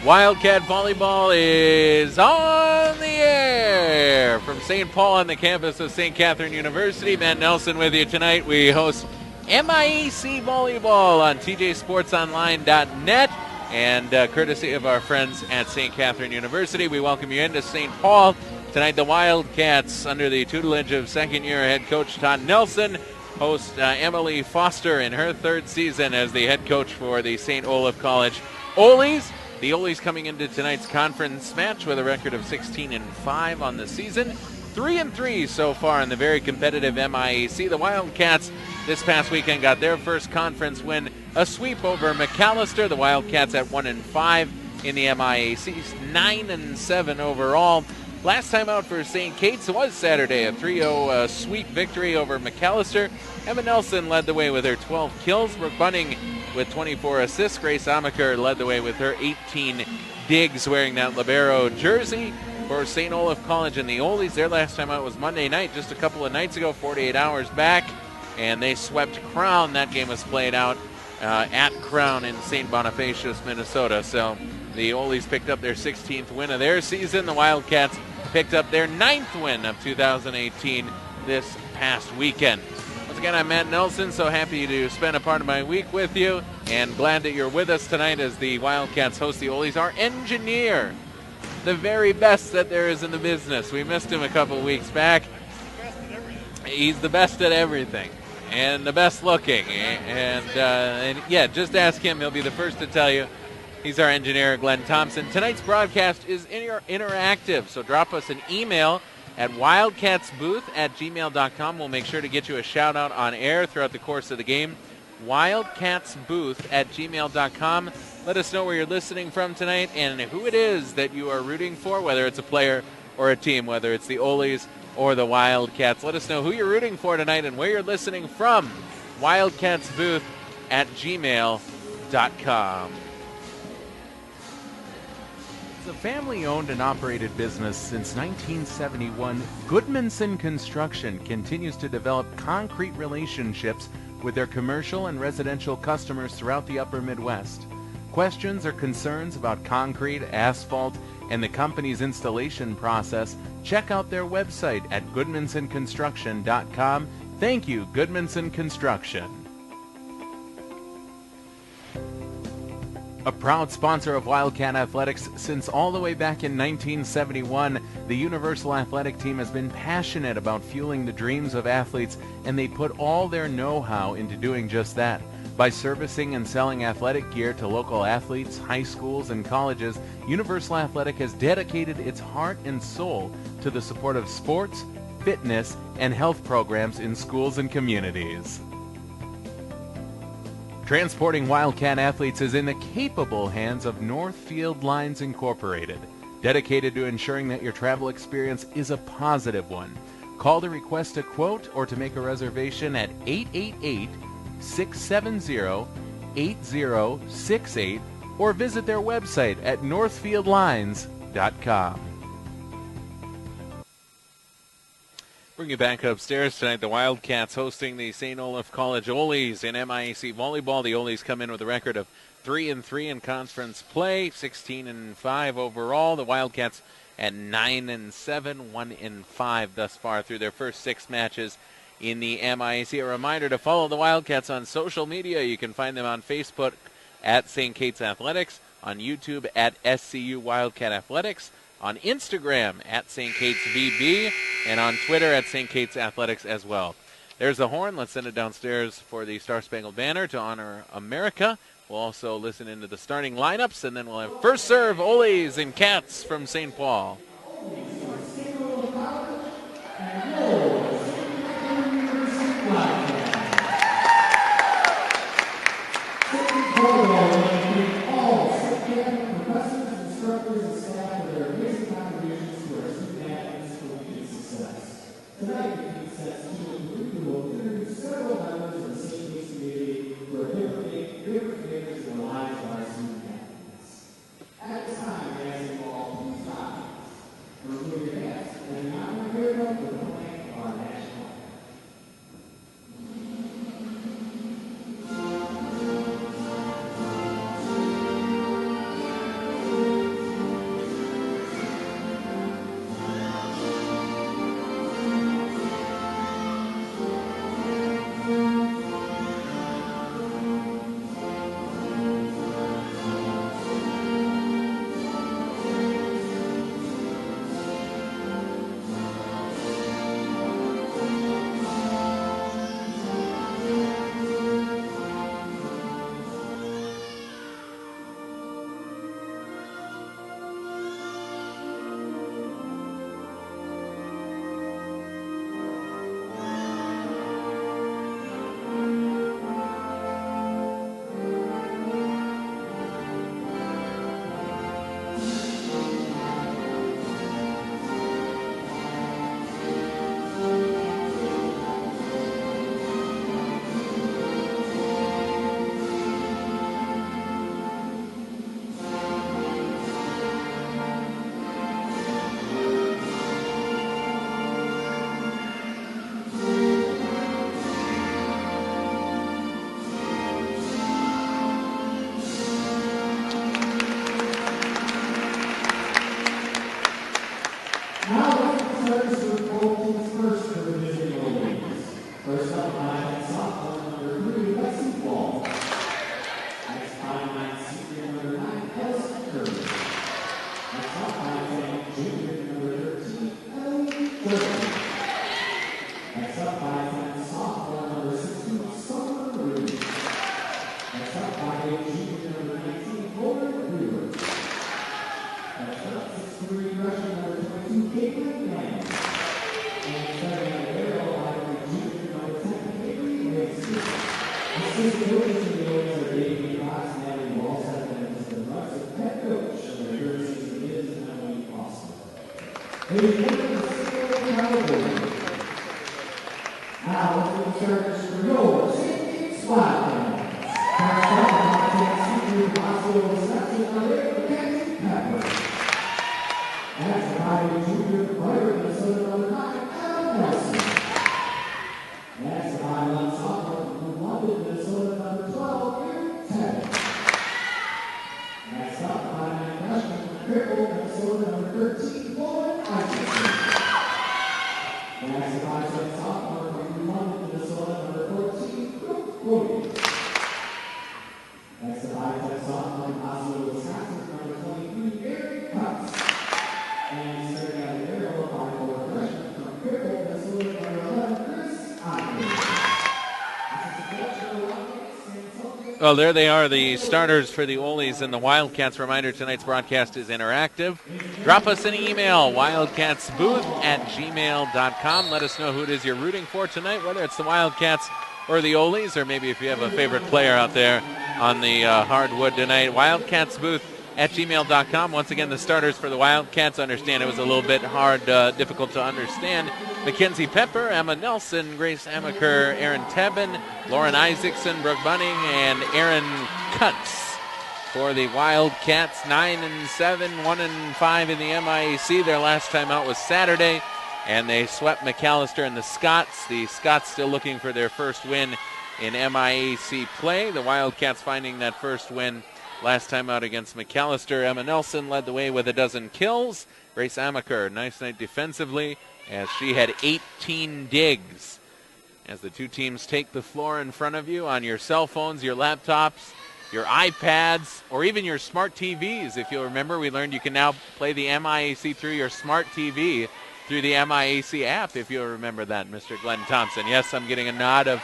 Wildcat Volleyball is on the air from St. Paul on the campus of St. Catherine University. Matt Nelson with you tonight. We host MIAC Volleyball on tjsportsonline.net and courtesy of our friends at St. Catherine University. We welcome you into St. Paul. Tonight the Wildcats, under the tutelage of second-year head coach Todd Nelson, host Emily Foster in her third season as the head coach for the St. Olaf College Oles. The Oles coming into tonight's conference match with a record of 16-5 on the season. 3-3 so far in the very competitive MIAC. The Wildcats this past weekend got their first conference win, a sweep over McAllister. The Wildcats at 1-5 in the MIAC, 9-7 overall. Last time out for St. Kate's was Saturday, a 3-0 sweep victory over McAllister. Emma Nelson led the way with her 12 kills. Brooke Bunning with 24 assists. Grace Amaker led the way with her 18 digs, wearing that libero jersey for St. Olaf College and the Oles. Their last time out was Monday night, just a couple of nights ago, 48 hours back, and they swept Crown. That game was played out at Crown in St. Bonifacius, Minnesota. So the Oles picked up their 16th win of their season. The Wildcats picked up their 9th win of 2018 this past weekend. Once again, I'm Matt Nelson, so happy to spend a part of my week with you, and glad that you're with us tonight as the Wildcats host the Oles. Our engineer, the very best that there is in the business. We missed him a couple weeks back. He's the best at everything, and the best looking. And yeah, just ask him. He'll be the first to tell you. He's our engineer, Glenn Thompson. Tonight's broadcast is interactive, so drop us an email at wildcatsbooth@gmail.com. We'll make sure to get you a shout-out on air throughout the course of the game. wildcatsbooth@gmail.com. Let us know where you're listening from tonight and who it is that you are rooting for, whether it's a player or a team, whether it's the Oles or the Wildcats. Let us know who you're rooting for tonight and where you're listening from. wildcatsbooth@gmail.com. As a family-owned and operated business since 1971, Goodmanson Construction continues to develop concrete relationships with their commercial and residential customers throughout the upper Midwest. Questions or concerns about concrete, asphalt, and the company's installation process, check out their website at goodmansonconstruction.com. Thank you, Goodmanson Construction. A proud sponsor of Wildcat Athletics since all the way back in 1971, the Universal Athletic Team has been passionate about fueling the dreams of athletes, and they put all their know-how into doing just that. By servicing and selling athletic gear to local athletes, high schools, and colleges, Universal Athletic has dedicated its heart and soul to the support of sports, fitness, and health programs in schools and communities. Transporting Wildcat athletes is in the capable hands of Northfield Lines Incorporated, dedicated to ensuring that your travel experience is a positive one. Call to request a quote or to make a reservation at 888-670-8068 or visit their website at northfieldlines.com. Bring you back upstairs tonight. The Wildcats hosting the St. Olaf College Oles in MIAC Volleyball. The Oles come in with a record of 3-3 in conference play, 16-5 overall. The Wildcats at 9-7, 1-5 thus far through their first 6 matches in the MIAC. A reminder to follow the Wildcats on social media. You can find them on Facebook at St. Kate's Athletics, on YouTube at SCU Wildcat Athletics, on Instagram at St. Kate's VB, and on Twitter at St. Kate's Athletics as well. There's the horn. Let's send it downstairs for the Star Spangled Banner to honor America. We'll also listen into the starting lineups, and then we'll have first serve Oles and Cats from St. Paul. Well, there they are, the starters for the Oles and the Wildcats. Reminder, tonight's broadcast is interactive. Drop us an email, wildcatsbooth@gmail.com. Let us know who it is you're rooting for tonight, whether it's the Wildcats or the Oles, or maybe if you have a favorite player out there on the hardwood tonight. Wildcatsbooth@gmail.com. Once again, the starters for the Wildcats. Understand it was a little bit hard, difficult to understand. Mackenzie Pepper, Emma Nelson, Grace Amaker, Aaron Tebben, Lauren Isaacson, Brooke Bunning, and Aaron Kutz. For the Wildcats, 9-7, 1-5 in the MIAC. Their last time out was Saturday, and they swept McAllister and the Scots. The Scots still looking for their first win in MIAC play. The Wildcats finding that first win last time out against McAllister. Emma Nelson led the way with a dozen kills. Grace Amaker, nice night defensively, as she had 18 digs. As the two teams take the floor in front of you on your cell phones, your laptops, your iPads, or even your smart TVs. If you'll remember, we learned you can now play the MIAC through your smart TV through the MIAC app, if you'll remember that, Mr. Glenn Thompson. Yes, I'm getting a nod of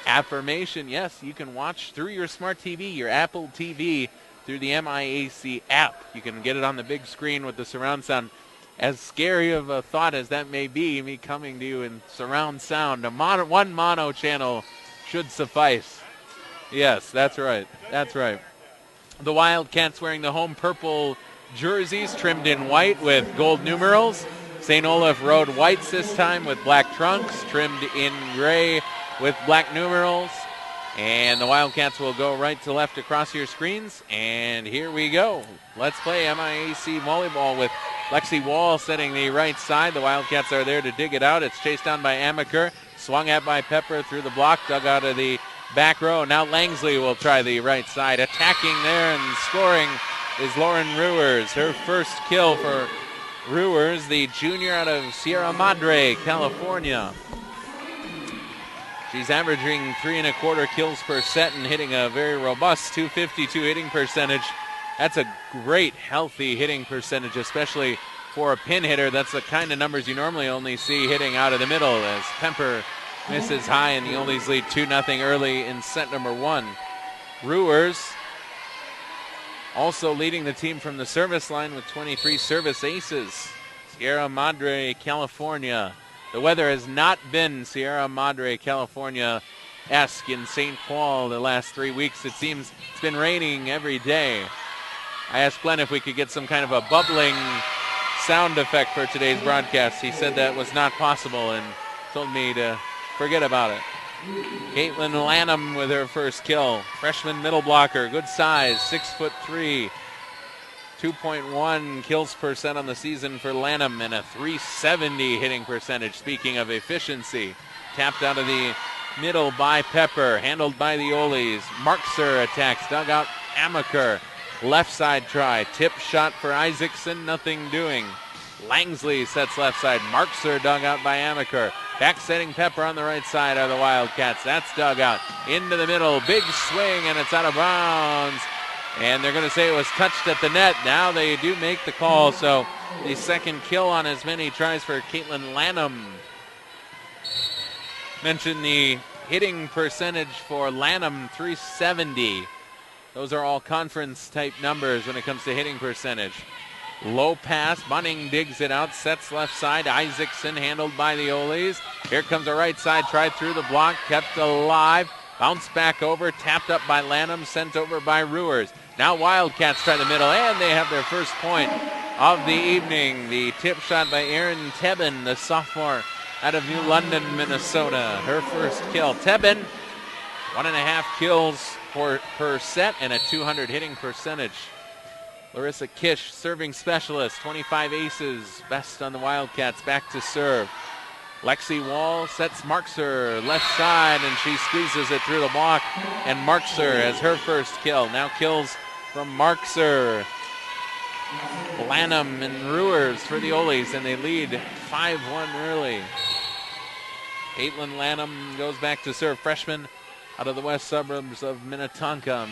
affirmation. Yes, you can watch through your smart TV, your Apple TV, through the MIAC app. You can get it on the big screen with the surround sound. As scary of a thought as that may be, me coming to you in surround sound, one mono channel should suffice. Yes, that's right. That's right. The Wildcats wearing the home purple jerseys trimmed in white with gold numerals. St. Olaf rode whites this time with black trunks, trimmed in gray with black numerals. And the Wildcats will go right to left across your screens. And here we go. Let's play MIAC volleyball with Lexi Wall setting the right side. The Wildcats are there to dig it out. It's chased down by Amaker. Swung at by Pepper through the block. Dug out of the back row. Now Langsley will try the right side. Attacking there and scoring is Lauren Ruers. Her first kill for Ruers, the junior out of Sierra Madre, California. She's averaging 3.25 kills per set and hitting a very robust .252 hitting percentage. That's a great, healthy hitting percentage, especially for a pin hitter. That's the kind of numbers you normally only see hitting out of the middle, as Pepper misses high and the Oles lead 2-0 early in set number 1. Ruers also leading the team from the service line with 23 service aces. Sierra Madre, California. The weather has not been Sierra Madre, California-esque in St. Paul the last 3 weeks. It seems it's been raining every day. I asked Glenn if we could get some kind of a bubbling sound effect for today's broadcast. He said that was not possible and told me to forget about it. Caitlin Lanham with her first kill. Freshman middle blocker, good size, 6'3". 2.1 kills per set on the season for Lanham and a .370 hitting percentage. Speaking of efficiency, tapped out of the middle by Pepper, handled by the Oles. Markser attacks, dug out Amaker. Left side try, tip shot for Isaacson, nothing doing. Langsley sets left side. Markser dug out by Amaker. Back setting Pepper on the right side are the Wildcats. That's dug out. Into the middle. Big swing, and it's out of bounds. And they're going to say it was touched at the net. Now they do make the call. So the second kill on as many tries for Caitlin Lanham. Mentioned the hitting percentage for Lanham, 370. Those are all conference type numbers when it comes to hitting percentage. Low pass, Bunning digs it out, sets left side. Isaacson handled by the Oles. Here comes the right side, tried through the block, kept alive. Bounced back over, tapped up by Lanham, sent over by Ruers. Now Wildcats try the middle, and they have their first point of the evening. The tip shot by Erin Tebben, the sophomore out of New London, Minnesota. Her first kill. Tebben, 1.5 kills per set and a 200 hitting percentage. Larissa Kish, serving specialist, 25 aces, best on the Wildcats, back to serve. Lexi Wall sets Markser left side, and she squeezes it through the block, and Markser has her first kill. Now kills from Markser. Lanham and Ruers for the Oles, and they lead 5-1 early. Caitlin Lanham goes back to serve, freshman out of the west suburbs of Minnetonka,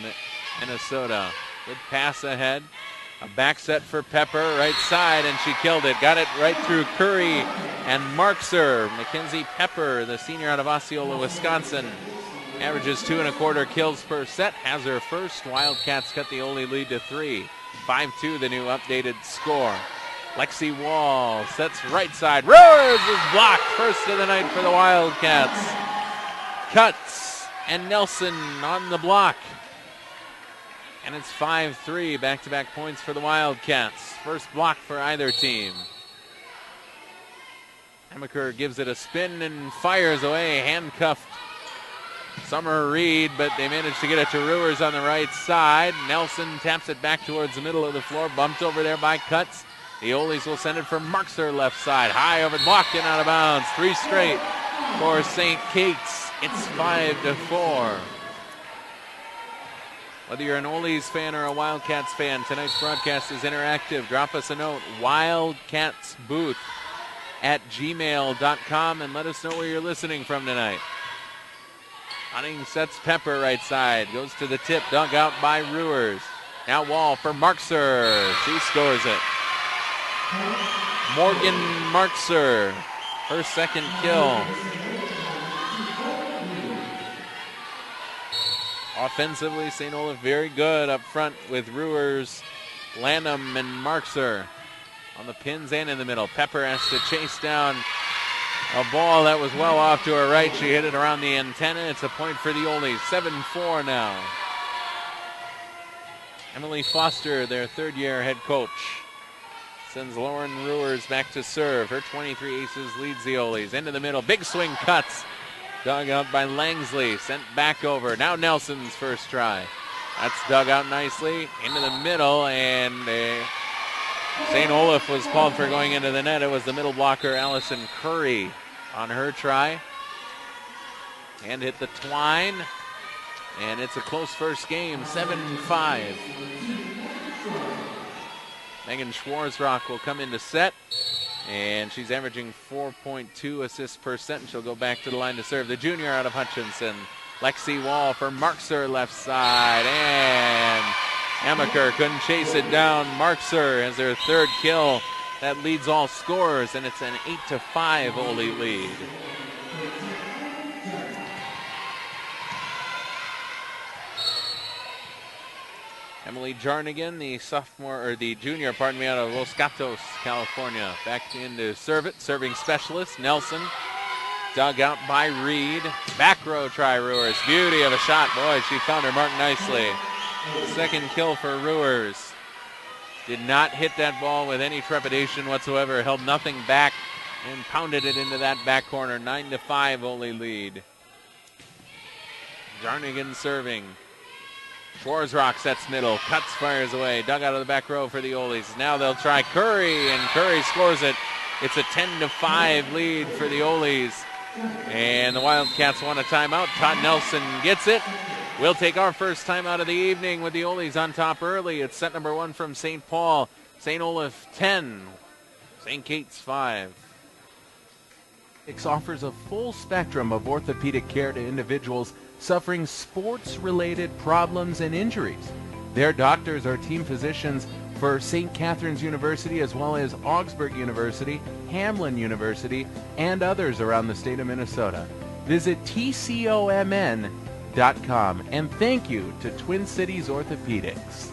Minnesota. Good pass ahead. A back set for Pepper, right side, and she killed it. Got it right through Curry and Markser. Mackenzie Pepper, the senior out of Osceola, Wisconsin, averages 2.25 kills per set. Has her first. Wildcats cut the Ole lead to 3. 5-2, the new updated score. Lexi Wall sets right side. Rose is blocked. First of the night for the Wildcats. Cuts and Nelson on the block. And it's 5-3, back-to-back points for the Wildcats. First block for either team. Amaker gives it a spin and fires away, handcuffed Summer Reed, but they managed to get it to Ruers on the right side. Nelson taps it back towards the middle of the floor, bumped over there by Cuts. The Oles will send it from Markser left side, high over the block and out of bounds. 3 straight for St. Kate's. It's 5-4. Whether you're an Oles fan or a Wildcats fan, tonight's broadcast is interactive. Drop us a note, wildcatsbooth@gmail.com, and let us know where you're listening from tonight. Hunting sets Pepper right side, goes to the tip, dug out by Ruers. Now Wall for Markser. She scores it. Morgan Markser, her second kill. Offensively, St. Olaf very good up front with Ruers, Lanham, and Markser on the pins and in the middle. Pepper has to chase down a ball that was well off to her right. She hit it around the antenna. It's a point for the Oles. 7-4 now. Emily Foster, their third-year head coach, sends Lauren Ruers back to serve. Her 23 aces leads the Oles. Into the middle. Big swing cuts. Dug out by Langsley, sent back over. Now Nelson's first try. That's dug out nicely into the middle, and St. Olaf was called for going into the net. It was the middle blocker, Allison Curry, on her try. And hit the twine, and it's a close first game, 7-5. Megan Schwarzrock will come into set. And she's averaging 4.2 assists per set, and she'll go back to the line to serve. The junior out of Hutchinson. Lexi Wall for Markser left side, and Amaker couldn't chase it down. Markser has their third kill. That leads all scorers, and it's an 8-5 Ole lead. Emily Jarnigan, the junior, out of Los Gatos, California, back in to serve it. Serving specialist, Nelson, dug out by Reed. Back row try, Ruers. Beauty of a shot. Boy, she found her mark nicely. Second kill for Ruers. Did not hit that ball with any trepidation whatsoever. Held nothing back and pounded it into that back corner. 9-5 Ole lead. Jarnigan serving. Schwarzrock sets middle, cuts, fires away, dug out of the back row for the Oles. Now they'll try Curry, and Curry scores it. It's a 10-5 lead for the Oles. And the Wildcats want a timeout. Todd Nelson gets it. We'll take our first timeout of the evening with the Oles on top early. It's set number 1 from St. Paul. St. Olaf 10, St. Kate's 5. offers a full spectrum of orthopedic care to individuals suffering sports-related problems and injuries. Their doctors are team physicians for St. Catherine's University as well as Augsburg University, Hamline University, and others around the state of Minnesota. Visit tcomn.com and thank you to Twin Cities Orthopedics.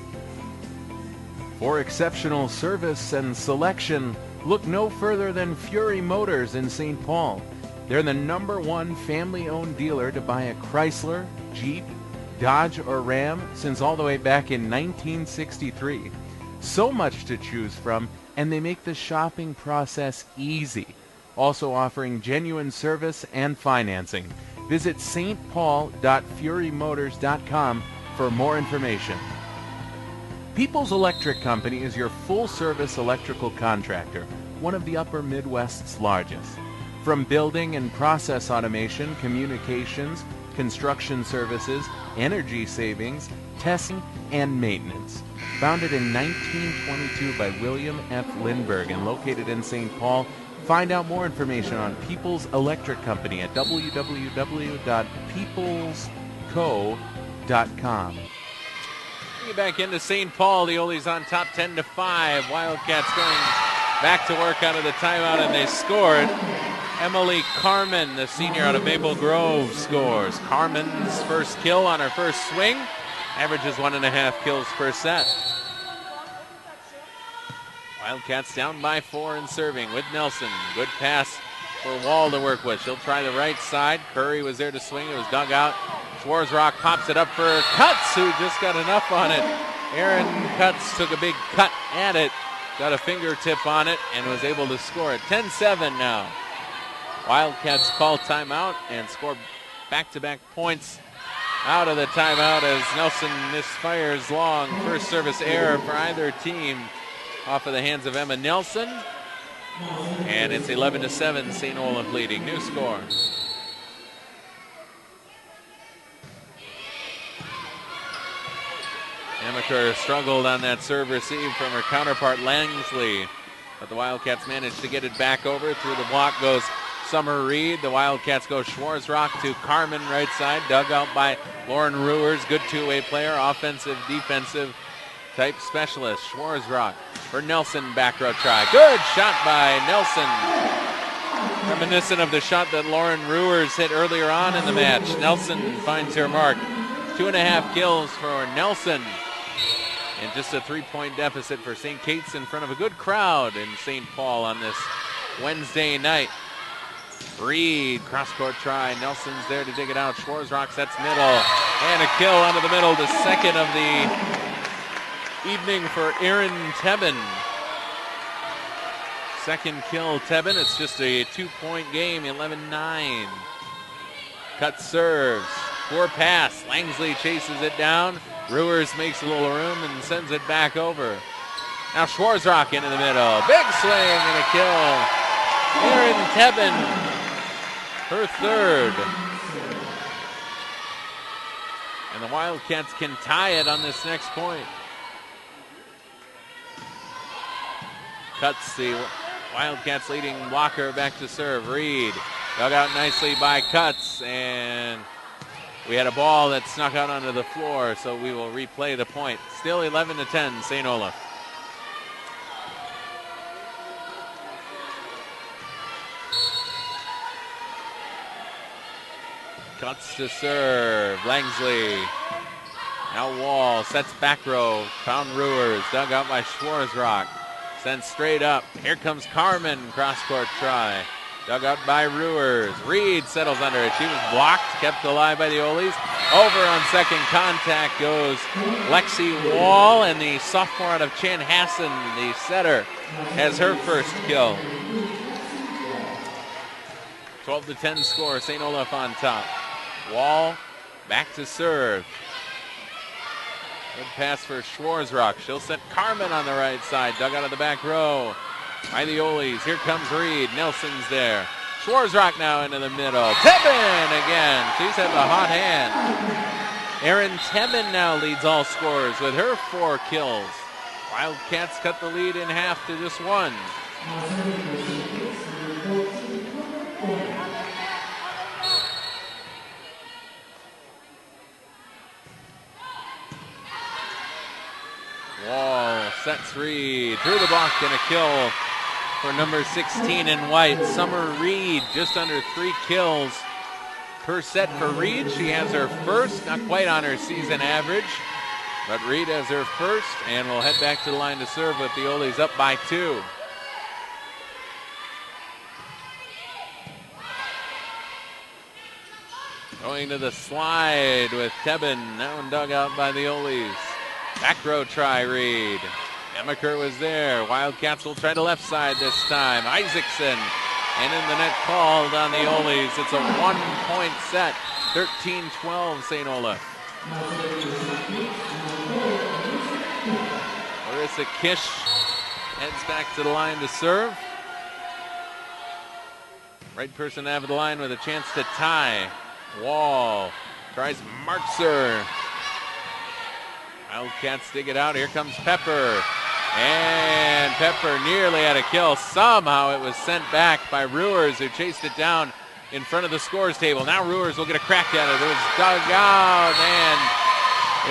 For exceptional service and selection, look no further than Fury Motors in St. Paul. They're the #1 family-owned dealer to buy a Chrysler, Jeep, Dodge, or Ram since all the way back in 1963. So much to choose from, and they make the shopping process easy. Also offering genuine service and financing. Visit stpaul.furymotors.com for more information. People's Electric Company is your full-service electrical contractor, one of the Upper Midwest's largest. From building and process automation, communications, construction services, energy savings, testing, and maintenance. Founded in 1922 by William F. Lindbergh and located in St. Paul, find out more information on People's Electric Company at www.peoplesco.com. Back into St. Paul, the Oles on top 10-5. Wildcats going back to work out of the timeout, and they scored. Emily Carmen, the senior out of Maple Grove, scores. Carmen's first kill on her first swing. Averages 1.5 kills per set. Wildcats down by 4 and serving with Nelson. Good pass for Wall to work with. She'll try the right side. Curry was there to swing. It was dug out. Schwarzrock pops it up for Cutts, who just got enough on it. Aaron Cutts took a big cut at it, got a fingertip on it, and was able to score it. 10-7 now. Wildcats call timeout and score back-to-back points out of the timeout as Nelson misfires long. First service error for either team off of the hands of Emma Nelson. And it's 11-7, St. Olaf leading. New score. Amaker struggled on that serve receive from her counterpart Langsley, but the Wildcats managed to get it back over. Through the block goes Summer Reed. The Wildcats go Schwarzrock to Carmen right side, dug out by Lauren Ruers. Good two-way player, offensive, defensive type specialist. Schwarzrock for Nelson, back row try. Good shot by Nelson. Reminiscent of the shot that Lauren Ruers hit earlier on in the match. Nelson finds her mark. 2.5 kills for Nelson. And just a 3-point deficit for St. Kate's in front of a good crowd in St. Paul on this Wednesday night. Reed, cross-court try. Nelson's there to dig it out. Schwarzrock sets middle. And a kill onto the middle. The second of the evening for Erin Tebben. Second kill, Tebben. It's just a 2-point game, 11-9. Cut serves. Poor pass. Langsley chases it down. Ruers makes a little room and sends it back over. Now Schwarzrock into the middle. Big swing and a kill. Erin Tebben, her third. And the Wildcats can tie it on this next point. Cuts the Wildcats leading Walker back to serve. Reed dug out nicely by Cuts, and we had a ball that snuck out onto the floor, so we will replay the point. Still 11-10, St. Olaf. Cuts to serve. Langsley. Now Wall sets back row. Found Ruers. Dug out by Schwarzrock. Sent straight up. Here comes Carmen. Cross-court try. Dug out by Ruers. Reed settles under it. She was blocked. Kept alive by the Oles. Over on second contact goes Lexi Wall. And the sophomore out of Chanhassen, the setter, has her first kill. 12-10 score. St. Olaf on top. Wall back to serve. Good pass for Schwarzrock. She'll set Carmen on the right side. Dug out of the back row by the Oles. Here comes Reed. Nelson's there. Schwarzrock now into the middle. Tebben again. She's had the hot hand. Erin Tebben now leads all scorers with her 4 kills. Wildcats cut the lead in half to just 1. Wall sets Reed through the block and a kill for number 16 in white. Summer Reed, just under 3 kills per set for Reed. She has her first, not quite on her season average, but Reed has her first and will head back to the line to serve with the Oles up by 2. Going to the slide with Tebben. That one dug out by the Oles. Back row try, Reed. Emaker was there. Wildcats will try the left side this time. Isaacson. And in the net called on the Oles. It's a 1-point set. 13-12 St. Olaf. Larissa Kish heads back to the line to serve. Right person out of the line with a chance to tie. Wall tries Markser. Wildcats dig it out. Here comes Pepper. And Pepper nearly had a kill. Somehow it was sent back by Ruers, who chased it down in front of the scores table. Now Ruers will get a crack at it. It was dug out, and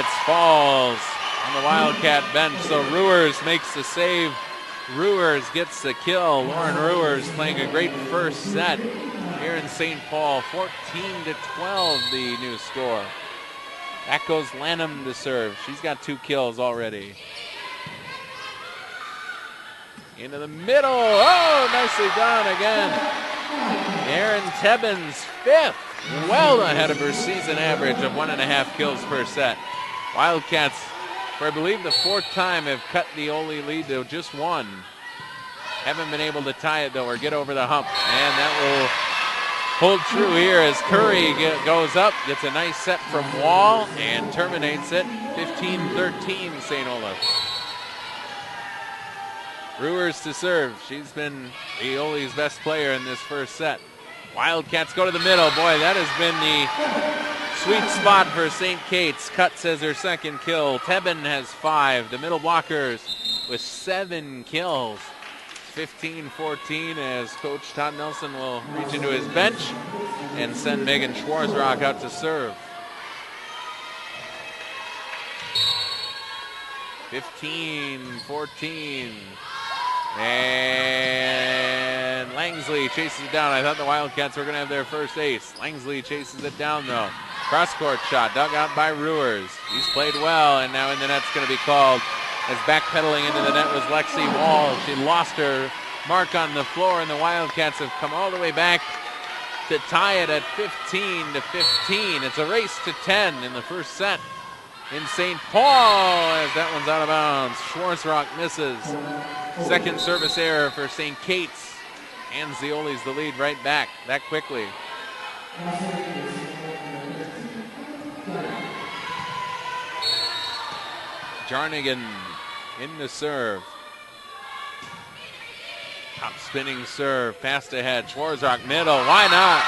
it falls on the Wildcat bench. So Ruers makes the save. Ruers gets the kill. Lauren Ruers playing a great first set here in St. Paul. 14-12 the new score. Back goes Lanham to serve. She's got 2 kills already. Into the middle. Oh, nicely done again. Erin Tebben's 5th. Well ahead of her season average of 1.5 kills per set. Wildcats, for I believe the 4th time, have cut the Ole lead to just 1. Haven't been able to tie it though or get over the hump. And that will hold true here as Curry goes up, gets a nice set from Wall, and terminates it. 15-13 St. Olaf. Ruers to serve. She's been the Ole's best player in this first set. Wildcats go to the middle. Boy, that has been the sweet spot for St. Kate's. Cuts as her 2nd kill. Tebben has 5. The middle blockers with 7 kills. 15-14 as Coach Todd Nelson will reach into his bench and send Megan Schwarzrock out to serve. 15-14. And Langsley chases it down. I thought the Wildcats were going to have their first ace. Langsley chases it down, though. Cross-court shot dug out by Ruers. He's played well, and now in the net's going to be called. As backpedaling into the net was Lexi Wall. She lost her mark on the floor, and the Wildcats have come all the way back to tie it at 15-15. It's a race to 10 in the first set in St. Paul as that one's out of bounds. Schwarzrock misses. 2nd service error for St. Kate's. Hands the Oles the lead right back that quickly. Jarnigan in the serve. Top spinning serve, passed ahead. Schwarzrock middle, why not?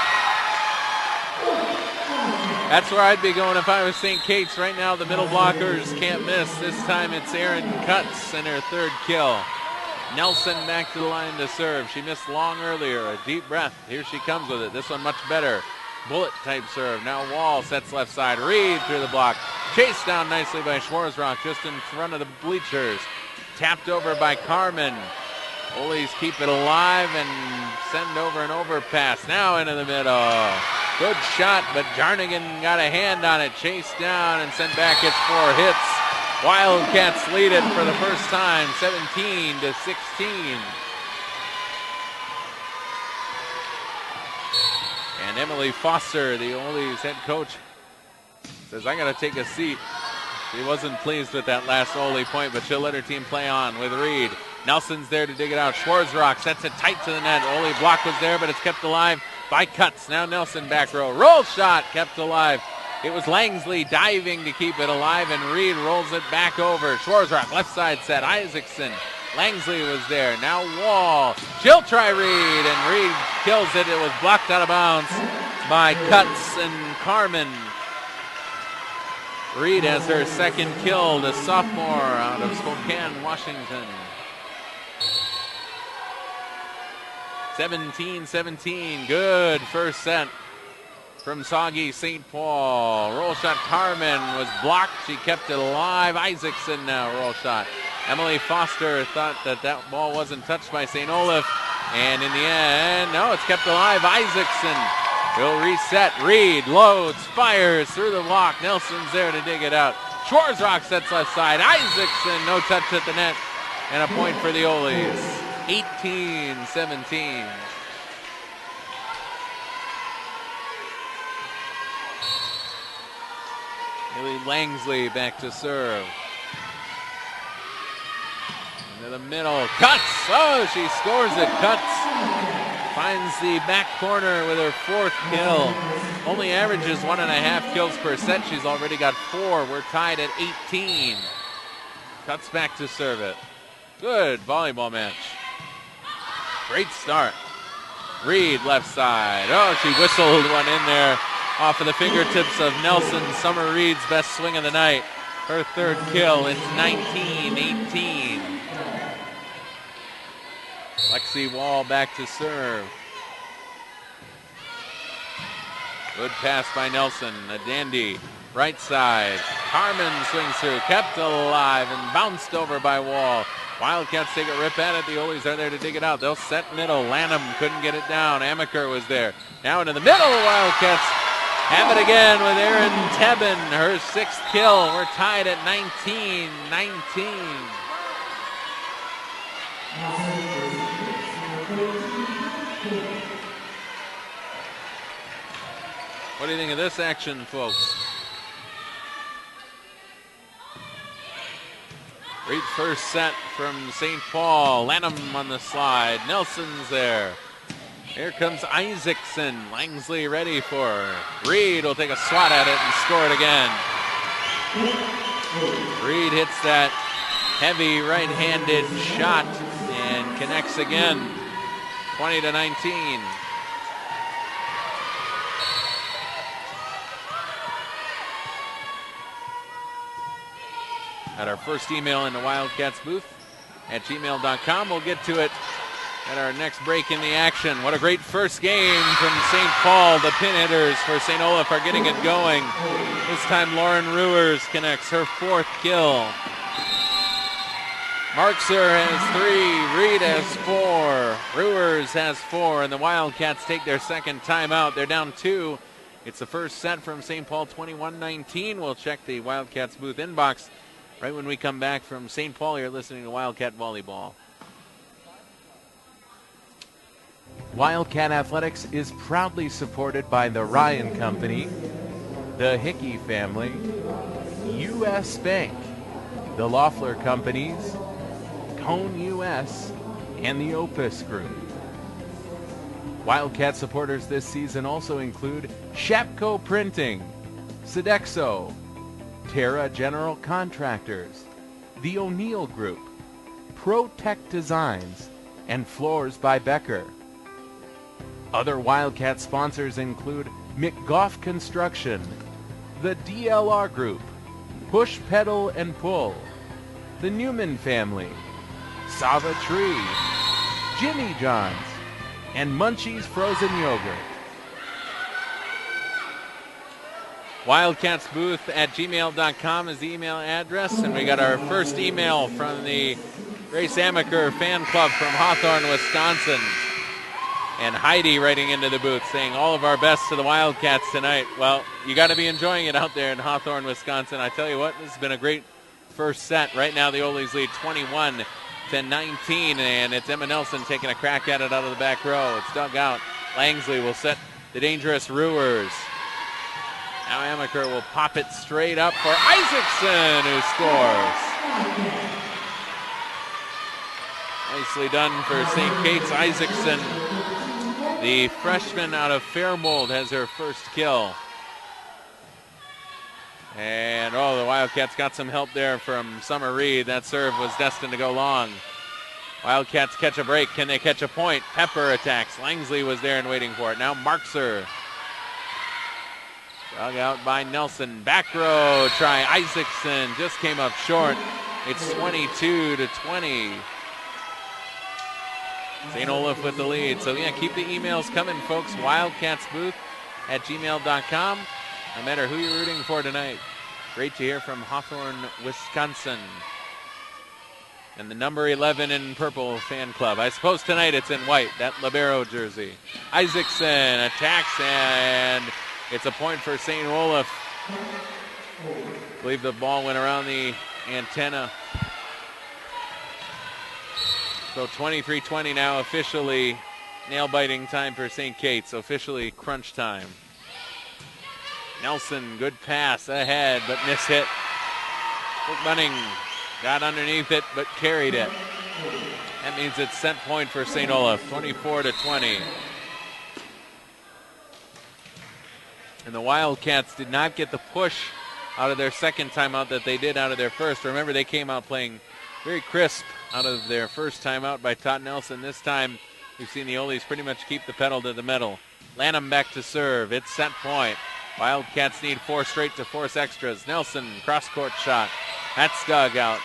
That's where I'd be going if I was St. Kate's. Right now the middle blockers can't miss. This time it's Erin Cutts and her 3rd kill. Nelson back to the line to serve. She missed long earlier. A deep breath. Here she comes with it. This one much better. Bullet type serve. Now Wall sets left side. Reed through the block. Chased down nicely by Schwarzrock just in front of the bleachers. Tapped over by Carmen. Oles keep it alive and send over an overpass. Now into the middle. Good shot, but Jarnigan got a hand on it. Chased down and sent back. It's 4 hits. Wildcats lead it for the first time, 17-16. And Emily Foster, the Oles head coach, says, I got to take a seat. She wasn't pleased with that last Ole point, but she'll let her team play on with Reed. Nelson's there to dig it out. Schwarzrock sets it tight to the net. Ole block was there, but it's kept alive by Cutts. Now Nelson back row. Roll shot kept alive. It was Langsley diving to keep it alive, and Reed rolls it back over. Schwarzrock left side set. Isaacson. Langsley was there. Now Wall. She'll try Reed, and Reed kills it. It was blocked out of bounds by Cutts and Carmen. Reed has her 2nd kill, the sophomore out of Spokane, Washington. 17-17, good first set. from Soggy St. Paul. Roll shot Carmen was blocked. She kept it alive. Isaacson now roll shot. Emily Foster thought that ball wasn't touched by St. Olaf. And in the end, no, it's kept alive. Isaacson will reset. Reed loads, fires through the block. Nelson's there to dig it out. Schwarzrock sets left side. Isaacson, no touch at the net. And a point for the Oles. 18-17. Haley Langsley back to serve. Into the middle. Cuts! Oh, she scores it. Cuts. Finds the back corner with her 4th kill. Only averages 1.5 kills per set. She's already got 4. We're tied at 18. Cuts back to serve it. Good volleyball match. Great start. Reed left side. Oh, she whistled one in there off of the fingertips of Nelson. Summer Reed's best swing of the night. Her 3rd kill. It's 19-18. Lexi Wall back to serve. Good pass by Nelson. A dandy. Right side. Carmen swings through. Kept alive and bounced over by Wall. Wildcats take a rip at it. The Oles are there to dig it out. They'll set middle. Lanham couldn't get it down. Amaker was there. Now into the middle. Wildcats have it again with Erin Tebben. Her 6th kill. We're tied at 19-19. What do you think of this action, folks? Great first set from St. Paul. Lanham on the slide. Nelson's there. Here comes Isaacson. Langsley ready for her. Reed will take a swat at it and score it again. Reed hits that heavy right-handed shot and connects again. 20-19. At our first email in the Wildcats booth at gmail.com. We'll get to it at our next break in the action. What a great first game from St. Paul. The pin hitters for St. Olaf are getting it going. This time Lauren Ruers connects her 4th kill. Markser has 3, Reed has 4, Ruers has 4, and the Wildcats take their 2nd timeout. They're down 2. It's the first set from St. Paul, 21-19. We'll check the Wildcats booth inbox right when we come back from St. Paul. You're listening to Wildcat Volleyball. Wildcat Athletics is proudly supported by the Ryan Company, the Hickey family, U.S. Bank, the Loeffler Companies, Cone U.S., and the Opus Group. Wildcat supporters this season also include Shapco Printing, Sodexo, Terra General Contractors, the O'Neill Group, ProTech Designs, and Floors by Becker. Other Wildcat sponsors include McGough Construction, the DLR Group, Push Pedal and Pull, the Newman family, Sava Tree, Jimmy John's, and Munchie's Frozen Yogurt. Wildcats booth at gmail.com is the email address, and we got our first email from the Grace Amaker fan club from Hawthorne, Wisconsin. And Heidi writing into the booth saying all of our best to the Wildcats tonight. Well, you got to be enjoying it out there in Hawthorne, Wisconsin. I tell you what, this has been a great first set. Right now the Oles lead 21-19, and it's Emma Nelson taking a crack at it out of the back row. It's dug out. Langsley will set the dangerous Ruers. Now Amaker will pop it straight up for Isaacson, who scores. Nicely done for St. Kate's. Isaacson, the freshman out of Fairmold, has her first kill. And, the Wildcats got some help there from Summer Reed. That serve was destined to go long. Wildcats catch a break. Can they catch a point? Pepper attacks. Langsley was there and waiting for it. Now Markser. Dug out by Nelson. Back row try. Isaacson just came up short. It's 22-20. St. Olaf with the lead. So, yeah, keep the emails coming, folks. Wildcats booth @gmail.com. No matter who you're rooting for tonight. Great to hear from Hawthorne, Wisconsin. And the number 11 in purple fan club. I suppose tonight it's in white, that libero jersey. Isaacson attacks, and it's a point for St. Olaf. I believe the ball went around the antenna. So 23-20 now, officially nail-biting time for St. Kate's, officially crunch time. Nelson, good pass ahead, but mishit. Bunning got underneath it, but carried it. That means it's set point for St. Olaf, 24-20. And the Wildcats did not get the push out of their second timeout that they did out of their first. Remember, they came out playing very crisp out of their first timeout by Todd Nelson. This time, we've seen the Oles pretty much keep the pedal to the metal. Lanham back to serve. It's set point. Wildcats need 4 straight to force extras. Nelson, cross-court shot. That's dug out.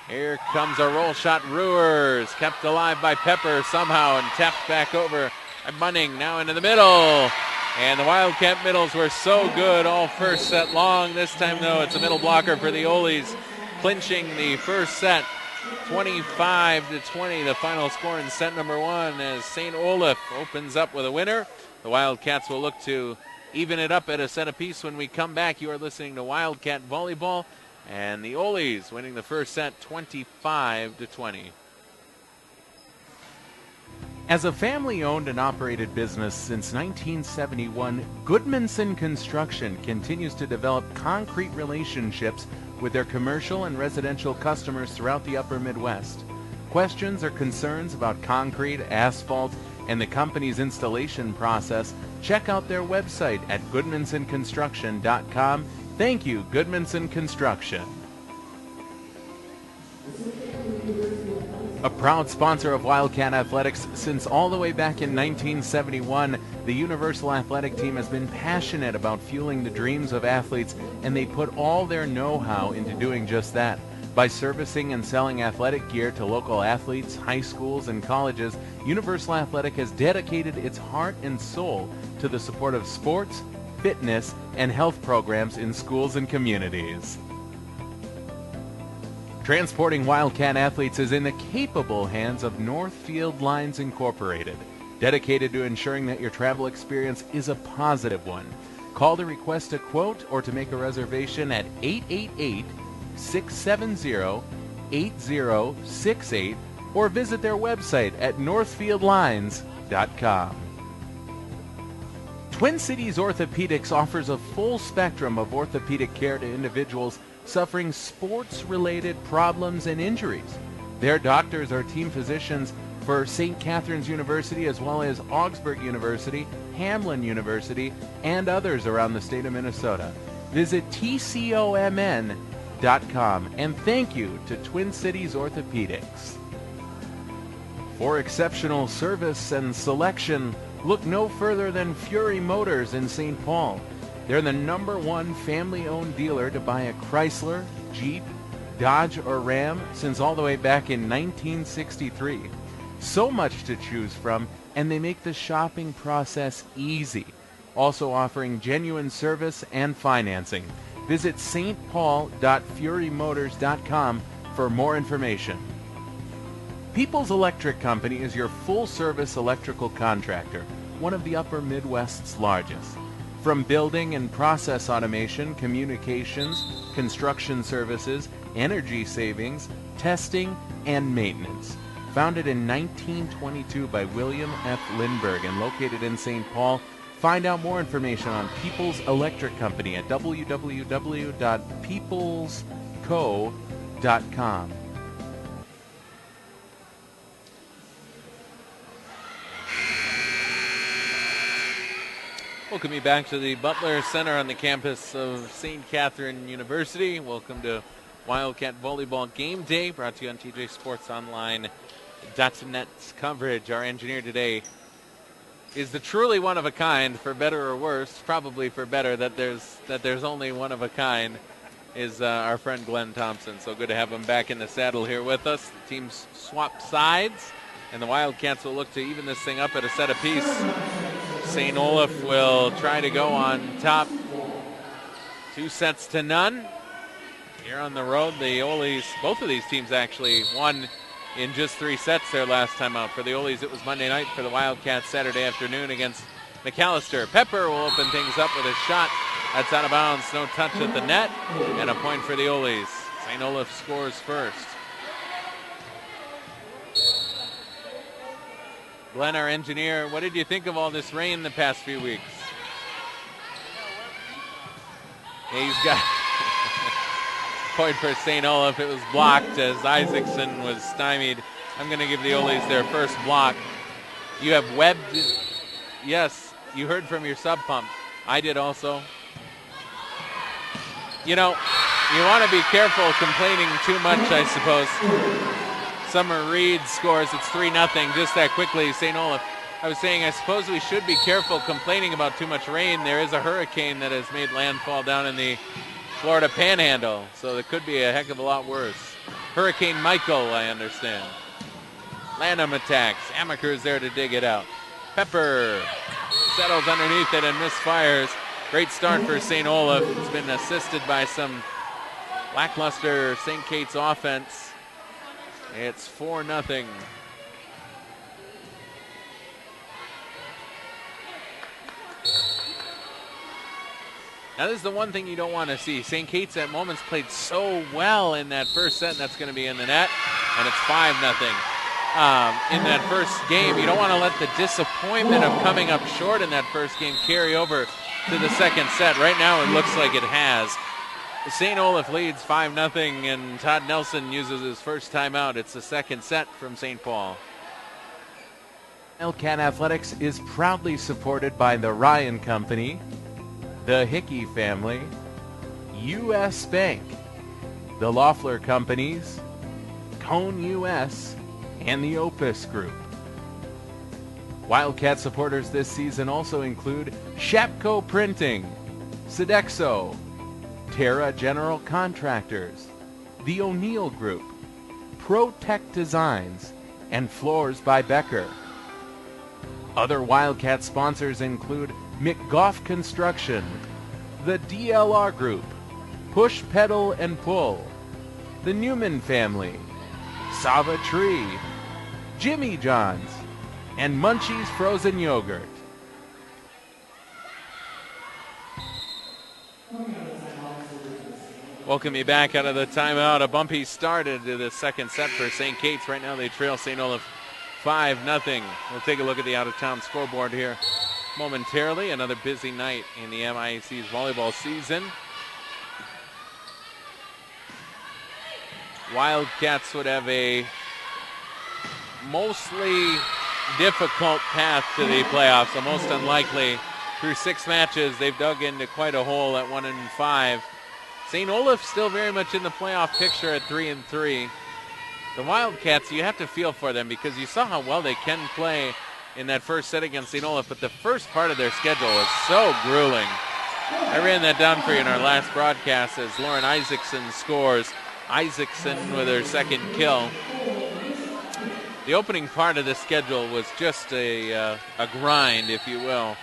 Here comes a roll shot. Brewers kept alive by Pepper somehow and tapped back over by Bunning. Now into the middle. And the Wildcat middles were so good all first set long. This time, though, it's a middle blocker for the Oles, clinching the first set. 25-20, the final score in set number 1 as St. Olaf opens up with a winner. The Wildcats will look to even it up at a set apiece when we come back. You are listening to Wildcat Volleyball, and the Oles winning the first set 25-20. As a family-owned and operated business since 1971, Goodmanson Construction continues to develop concrete relationships with their commercial and residential customers throughout the upper Midwest. Questions or concerns about concrete, asphalt, and the company's installation process, check out their website at goodmansonconstruction.com. Thank you, Goodmanson Construction. A proud sponsor of Wildcat Athletics since all the way back in 1971, the Universal Athletic Team has been passionate about fueling the dreams of athletes, and they put all their know-how into doing just that. By servicing and selling athletic gear to local athletes, high schools, and colleges, Universal Athletic has dedicated its heart and soul to the support of sports, fitness, and health programs in schools and communities. Transporting Wildcat athletes is in the capable hands of Northfield Lines Incorporated, dedicated to ensuring that your travel experience is a positive one. Call to request a quote or to make a reservation at 888-670-8068 or visit their website at northfieldlines.com. Twin Cities Orthopedics offers a full spectrum of orthopedic care to individuals suffering sports-related problems and injuries. Their doctors are team physicians for St. Catherine's University as well as Augsburg University, Hamlin University, and others around the state of Minnesota. Visit tcomn.com, and thank you to Twin Cities Orthopedics. For exceptional service and selection, look no further than Fury Motors in St. Paul. They're the #1 family-owned dealer to buy a Chrysler, Jeep, Dodge, or Ram since all the way back in 1963. So much to choose from, and they make the shopping process easy. Also offering genuine service and financing. Visit stpaul.furymotors.com for more information. People's Electric Company is your full-service electrical contractor, one of the Upper Midwest's largest. From building and process automation, communications, construction services, energy savings, testing, and maintenance. Founded in 1922 by William F. Lindbergh and located in St. Paul, find out more information on People's Electric Company at www.peoplesco.com. Welcome you back to the Butler Center on the campus of St. Catherine University. Welcome to Wildcat Volleyball Game Day, brought to you on TJSportsOnline.net's coverage. Our engineer today is the truly one of a kind, for better or worse, probably for better that there's only one of a kind, is our friend Glenn Thompson. So good to have him back in the saddle here with us. The teams swapped sides, and the Wildcats will look to even this thing up at a set apiece. St. Olaf will try to go on top 2-0. Here on the road, the Oles, both of these teams actually won in just 3 sets their last time out. For the Oles, it was Monday night. For the Wildcats, Saturday afternoon against McAllister. Pepper will open things up with a shot. That's out of bounds. No touch at the net. And a point for the Oles. St. Olaf scores first. Glenn, our engineer, what did you think of all this rain the past few weeks? Yeah, he's got point for St. Olaf. It was blocked as Isaacson was stymied. I'm going to give the Oles their first block. You have webbed. Yes, you heard from your sub pump. I did also. You know, you want to be careful complaining too much, I suppose. Summer Reed scores. It's 3-0 just that quickly. St. Olaf. I was saying I suppose we should be careful complaining about too much rain. There is a hurricane that has made landfall down in the Florida Panhandle, so it could be a heck of a lot worse. Hurricane Michael, I understand. Lanham attacks. Amaker is there to dig it out. Pepper settles underneath it and misfires. Great start for St. Olaf. It's been assisted by some lackluster St. Kate's offense. It's 4-0. Now this is the one thing you don't want to see. St. Kate's at moments played so well in that first set, and that's going to be in the net, and it's 5-0. In that first game, you don't want to let the disappointment of coming up short in that first game carry over to the second set. Right now it looks like it has. St. Olaf leads 5-0, and Todd Nelson uses his first timeout. It's the second set from St. Paul. Wildcat Athletics is proudly supported by the Ryan Company, the Hickey family, U.S. Bank, the Loeffler Companies, Cone U.S., and the Opus Group. Wildcat supporters this season also include Shapco Printing, Sodexo, Terra General Contractors, the O'Neill Group, ProTech Designs, and Floors by Becker. Other Wildcat sponsors include McGough Construction, the DLR Group, Push Pedal and Pull, the Newman Family, Sava Tree, Jimmy John's, and Munchie's Frozen Yogurt. Welcome you back out of the timeout. A bumpy start into the second set for St. Kate's. Right now they trail St. Olaf 5-0. We'll take a look at the out-of-town scoreboard here momentarily. Another busy night in the MIAC's volleyball season. Wildcats would have a mostly difficult path to the playoffs, almost unlikely. Through 6 matches, they've dug into quite a hole at 1-5. St. Olaf still very much in the playoff picture at 3-3. The Wildcats, you have to feel for them because you saw how well they can play in that first set against St. Olaf, but the first part of their schedule was so grueling. I ran that down for you in our last broadcast as Lauren Isaacson scores. Isaacson with her second kill. The opening part of the schedule was just a grind, if you will.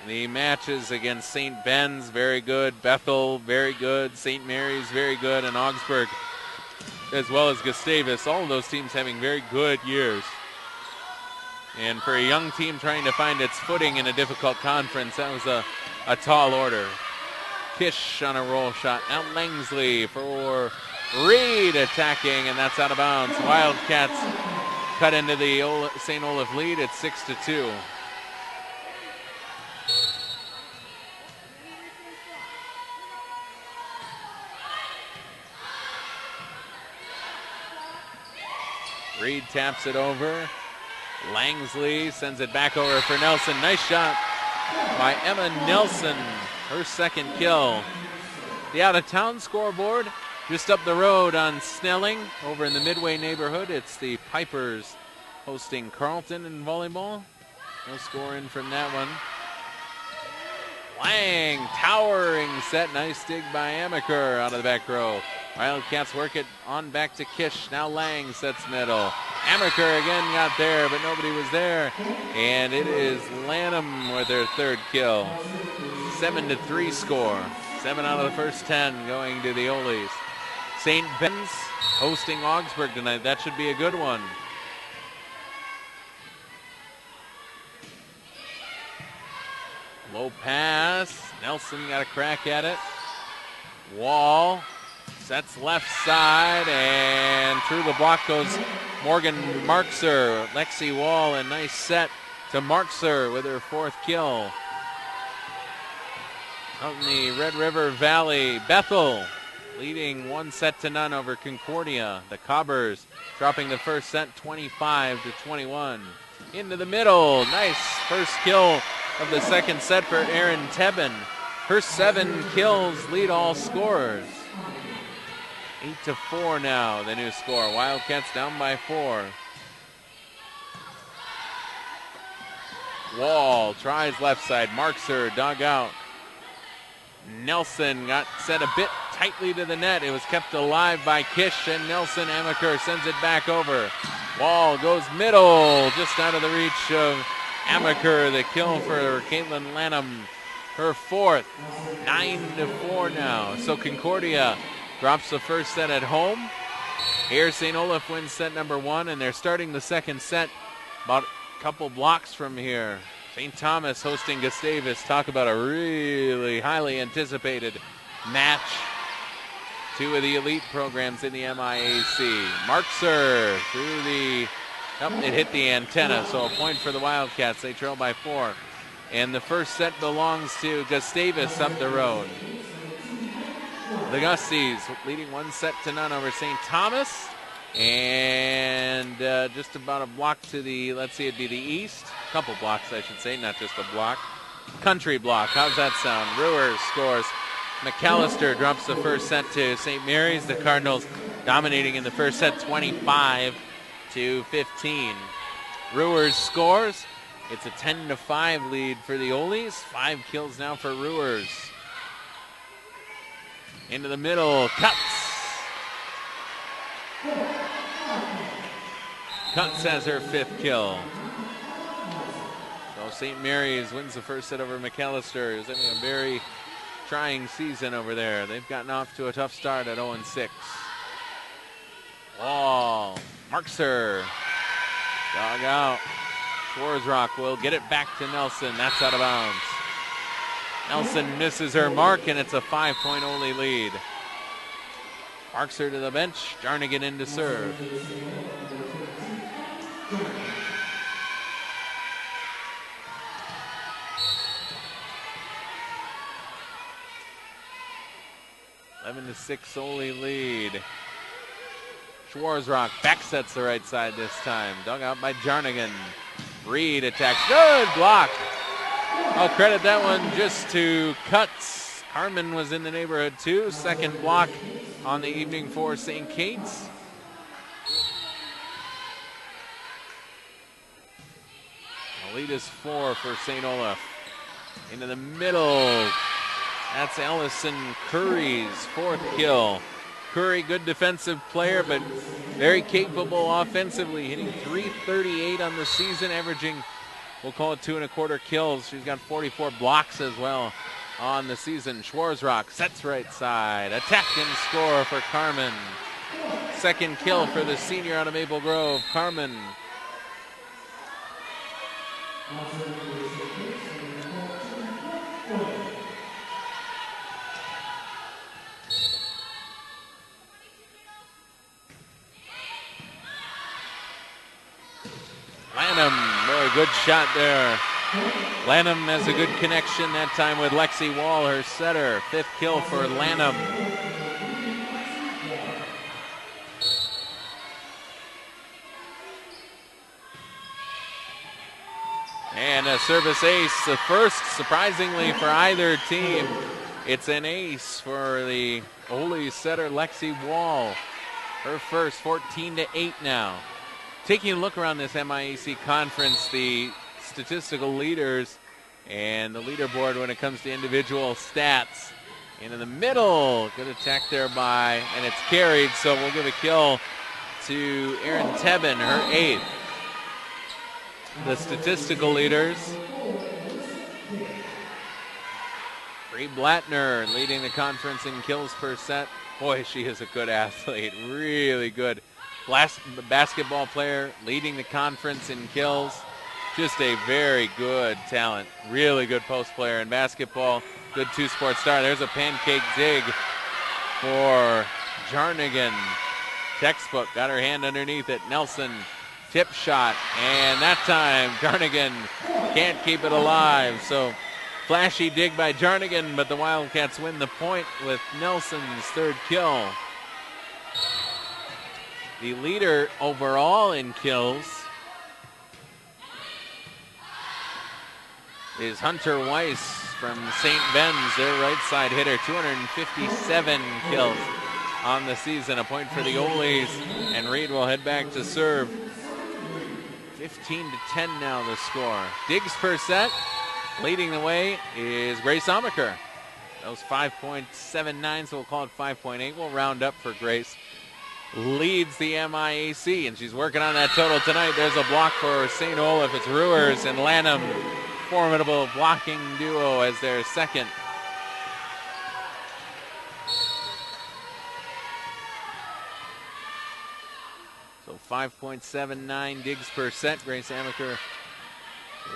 The matches against St. Ben's, very good. Bethel, very good. St. Mary's, very good. And Augsburg, as well as Gustavus. All of those teams having very good years. And for a young team trying to find its footing in a difficult conference, that was a tall order. Kish on a roll shot. Now Langsley for Reed attacking, and that's out of bounds. Wildcats cut into the St. Olaf lead at 6-2. Reed taps it over. Langsley sends it back over for Nelson. Nice shot by Emma Nelson. Her second kill. The out-of-town scoreboard just up the road on Snelling over in the Midway neighborhood. It's the Pipers hosting Carleton in volleyball. No scoring from that one. Lang, towering set. Nice dig by Amaker out of the back row. Wildcats work it on back to Kish. Now Lang sets middle. Amaker again got there, but nobody was there. And it is Lanham with their third kill. 7-3 score. 7 out of the first 10 going to the Oles. St. Ben's hosting Augsburg tonight. That should be a good one. Low pass. Nelson got a crack at it. Wall sets left side, and through the block goes Morgan Markser. Lexi Wall, a nice set to Markser with her fourth kill. Out in the Red River Valley, Bethel leading 1-0 over Concordia. The Cobbers dropping the first set 25-21. Into the middle, nice first kill of the second set for Erin Tebben. Her 7 kills lead all scorers. 8-4 now, the new score. Wildcats down by 4. Wall tries left side, marks her, dug out. Nelson got set a bit tightly to the net. It was kept alive by Kish, and Nelson Amaker sends it back over. Wall goes middle, just out of the reach of Amaker. The kill for Caitlin Lanham, her fourth. 9-4 now. So Concordia drops the first set at home. Here St. Olaf wins set number 1, and they're starting the second set about a couple blocks from here. St. Thomas hosting Gustavus. Talk about a really highly anticipated match. 2 of the elite programs in the MIAC. Markser through the... it hit the antenna, so a point for the Wildcats. They trail by 4. And the first set belongs to Gustavus up the road. The Gusties leading 1-0 over St. Thomas. And just about a block to the, let's see, it'd be the east. A couple blocks, I should say, not just a block. Country block, how's that sound? Brewers scores. McAllister drops the first set to St. Mary's. The Cardinals dominating in the first set, 25-15. Brewers scores. It's a 10-5 lead for the Oles. 5 kills now for Brewers. Into the middle, cuts. Cuts has her 5th kill. So St. Mary's wins the first set over McAllister, who's having a very trying season over there. They've gotten off to a tough start at 0-6. Wall, Markser, dog out. Schwarzrock will get it back to Nelson. That's out of bounds. Nelson misses her mark, and it's a 5-point only lead. Markser to the bench. Jarnigan in to serve. Eleven to 6 only lead. Schwarzrock backsets the right side this time. Dug out by Jarnigan. Reed attacks. Good block. I'll credit that one just to Cuts. Harmon was in the neighborhood too. Second block on the evening for St. Kate's. The lead is 4 for St. Olaf. Into the middle. That's Allison Curry's 4th kill. Curry, good defensive player, but very capable offensively, hitting .338 on the season, averaging, we'll call it 2 1/4 kills. She's got 44 blocks as well on the season. Schwarzrock sets right side. Attack and score for Carmen. 2nd kill for the senior out of Maple Grove, Carmen. Lanham, very good shot there. Lanham has a good connection that time with Lexi Wall, her setter. 5th kill for Lanham. And a service ace, the first, surprisingly, for either team. It's an ace for the Oles setter, Lexi Wall. Her first, 14-8 now. Taking a look around this MIAC conference, the statistical leaders and the leaderboard when it comes to individual stats. Into the middle, good attack there by, and it's carried, so we'll give a kill to Erin Tebben, her 8th. The statistical leaders. Bree Blattner leading the conference in kills per set. Boy, she is a good athlete, really good. Basketball player leading the conference in kills. Just a very good talent. Really good post player in basketball. Good two-sport star. There's a pancake dig for Jarnigan. Textbook got her hand underneath it. Nelson, tip shot. And that time, Jarnigan can't keep it alive. So flashy dig by Jarnigan, but the Wildcats win the point with Nelson's 3rd kill. The leader overall in kills is Hunter Weiss from St. Ben's, their right side hitter. 257 kills on the season. A point for the Oles, and Reed will head back to serve. 15-10 now the score. Digs per set. Leading the way is Grace Amaker. That was 5.79, so we'll call it 5.8. We'll round up for Grace. Leads the MIAC, and she's working on that total tonight. There's a block for St. Olaf. It's Ruers and Lanham. Formidable blocking duo as their 2nd. So 5.79 digs per set. Grace Amaker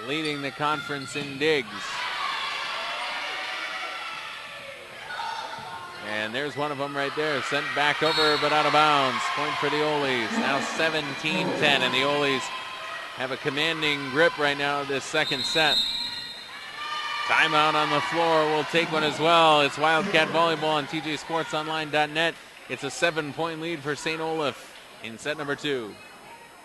leading the conference in digs. And there's one of them right there, sent back over but out of bounds. Point for the Oles. Now 17-10, and the Oles have a commanding grip right now this 2nd set. Timeout on the floor. We'll take one as well. It's Wildcat Volleyball on TJSportsOnline.net. It's a 7-point lead for St. Olaf in set number 2.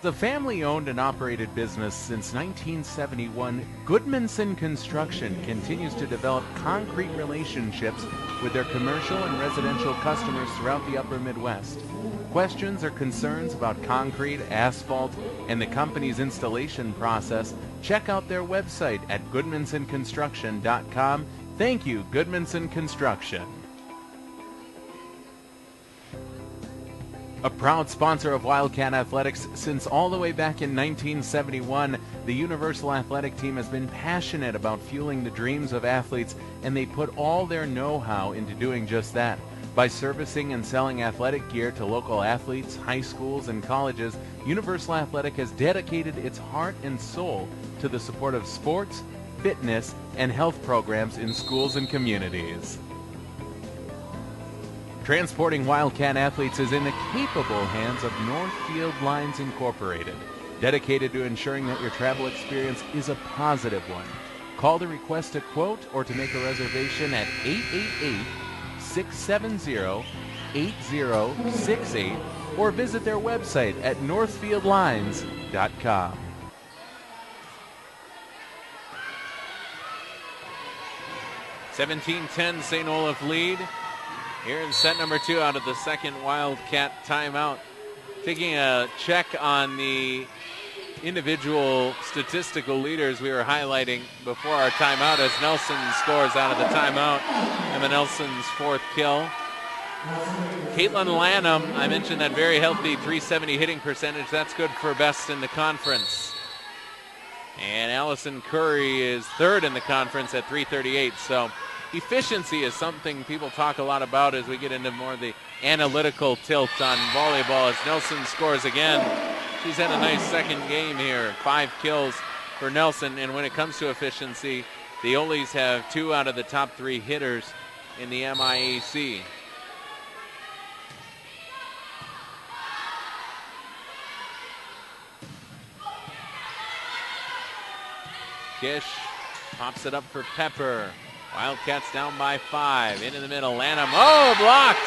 The family-owned and operated business since 1971, Goodmanson Construction continues to develop concrete relationships with their commercial and residential customers throughout the upper Midwest. Questions or concerns about concrete, asphalt, and the company's installation process, check out their website at goodmansonconstruction.com. Thank you, Goodmanson Construction. A proud sponsor of Wildcat Athletics since all the way back in 1971, the Universal Athletic Team has been passionate about fueling the dreams of athletes, and they put all their know-how into doing just that. By servicing and selling athletic gear to local athletes, high schools, and colleges, Universal Athletic has dedicated its heart and soul to the support of sports, fitness, and health programs in schools and communities. Transporting Wildcat athletes is in the capable hands of Northfield Lines Incorporated, dedicated to ensuring that your travel experience is a positive one. Call to request a quote or to make a reservation at 888-670-8068 or visit their website at northfieldlines.com. (17-10) St. Olaf lead. Here in set number 2 out of the 2nd Wildcat timeout. Taking a check on the individual statistical leaders we were highlighting before our timeout as Nelson scores out of the timeout. Emma Nelson's 4th kill. Caitlin Lanham, I mentioned that very healthy 370 hitting percentage. That's good for best in the conference. And Allison Curry is 3rd in the conference at 338. So efficiency is something people talk a lot about as we get into more of the analytical tilt on volleyball as Nelson scores again. She's had a nice 2nd game here. 5 kills for Nelson. And when it comes to efficiency, the Oles have 2 out of the top 3 hitters in the MIAC. Kish pops it up for Pepper. Wildcats down by 5. Into the middle, Lanham. Oh, blocked!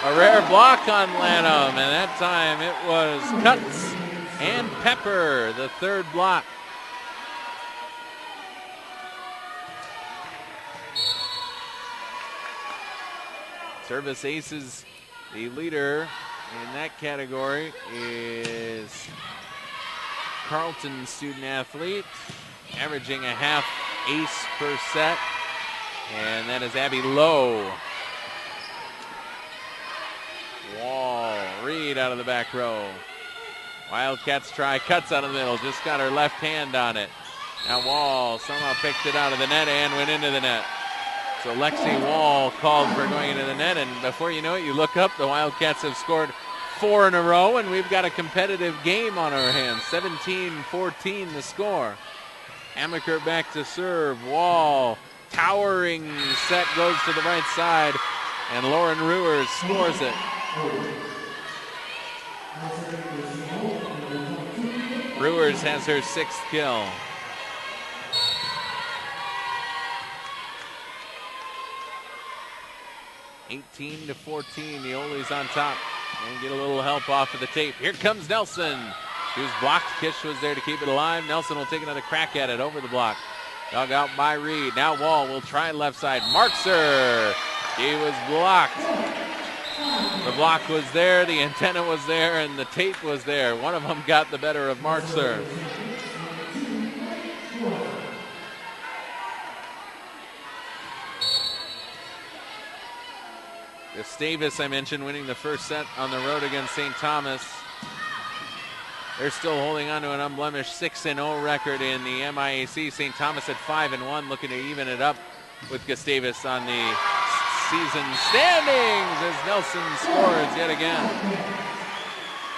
A rare block on Lanham, and that time it was Cutts and Pepper, the 3rd block. Service aces, the leader in that category is Carleton student athlete, averaging a half ace per set. And that is Abby Lowe. Wall Reed out of the back row. Wildcats try, cuts out of the middle, just got her left hand on it. Now Wall somehow picked it out of the net and went into the net. So Lexi Wall called for going into the net, and before you know it, you look up, the Wildcats have scored 4 in a row, and we've got a competitive game on our hands. 17-14 the score. Amaker back to serve. Wall, towering set, goes to the right side, and Lauren Ruers scores it. Ruers has her 6th kill. (18-14), the Oles on top. And get a little help off of the tape. Here comes Nelson. She was blocked. Kish was there to keep it alive. Nelson will take another crack at it over the block. Dug out by Reed. Now Wall will try left side. Marks her. He was blocked. The block was there, the antenna was there, and the tape was there. One of them got the better of Markser. Gustavus, I mentioned, winning the first set on the road against St. Thomas. They're still holding on to an unblemished 6-0 record in the MIAC. St. Thomas at 5-1, looking to even it up with Gustavus on the season standings as Nelson scores yet again.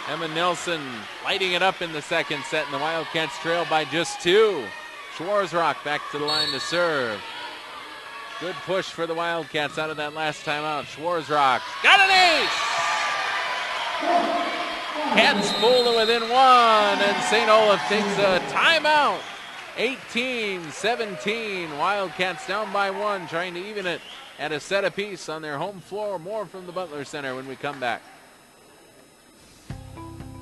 Emma Nelson lighting it up in the second set, and the Wildcats trail by just 2. Schwarzrock back to the line to serve. Good push for the Wildcats out of that last timeout. Schwarzrock got an ace! Cats pull to within 1, and St. Olaf takes a timeout. 18-17, Wildcats down by 1, trying to even it at a set apiece on their home floor. More from the Butler Center when we come back.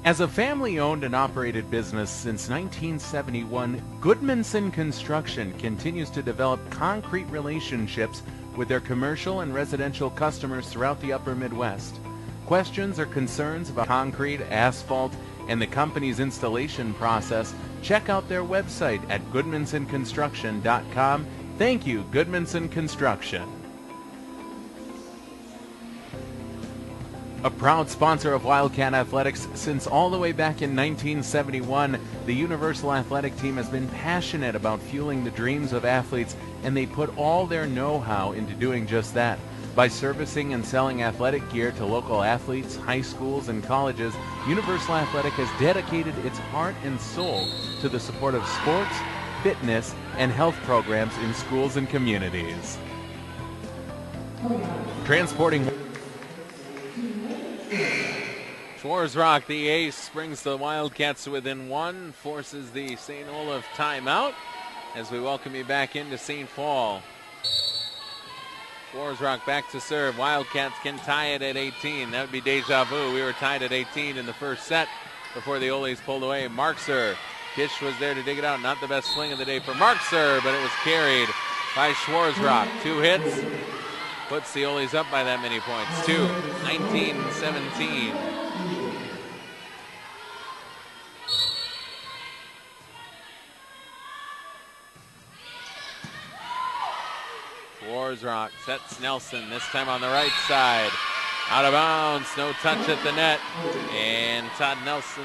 As a family-owned and operated business since 1971, Goodmanson Construction continues to develop concrete relationships with their commercial and residential customers throughout the upper Midwest. Questions or concerns about concrete, asphalt, and the company's installation process, check out their website at goodmansonconstruction.com. Thank you, Goodmanson Construction. A proud sponsor of Wildcat Athletics since all the way back in 1971, the Universal Athletic Team has been passionate about fueling the dreams of athletes, and they put all their know-how into doing just that. By servicing and selling athletic gear to local athletes, high schools, and colleges, Universal Athletic has dedicated its heart and soul to the support of sports, fitness, and health programs in schools and communities. Transporting Schwarzrock, the ace, brings the Wildcats within 1, forces the St. Olaf timeout as we welcome you back into St. Paul. Schwarzrock back to serve. Wildcats can tie it at 18. That would be deja vu. We were tied at 18 in the first set before the Oles pulled away. Markser. Kish was there to dig it out. Not the best swing of the day for Markser, but it was carried by Schwarzrock. 2 hits. Puts the Oles up by that many points. 2, 19-17. Schwarzrock sets Nelson, this time on the right side. Out of bounds, no touch at the net. And Todd Nelson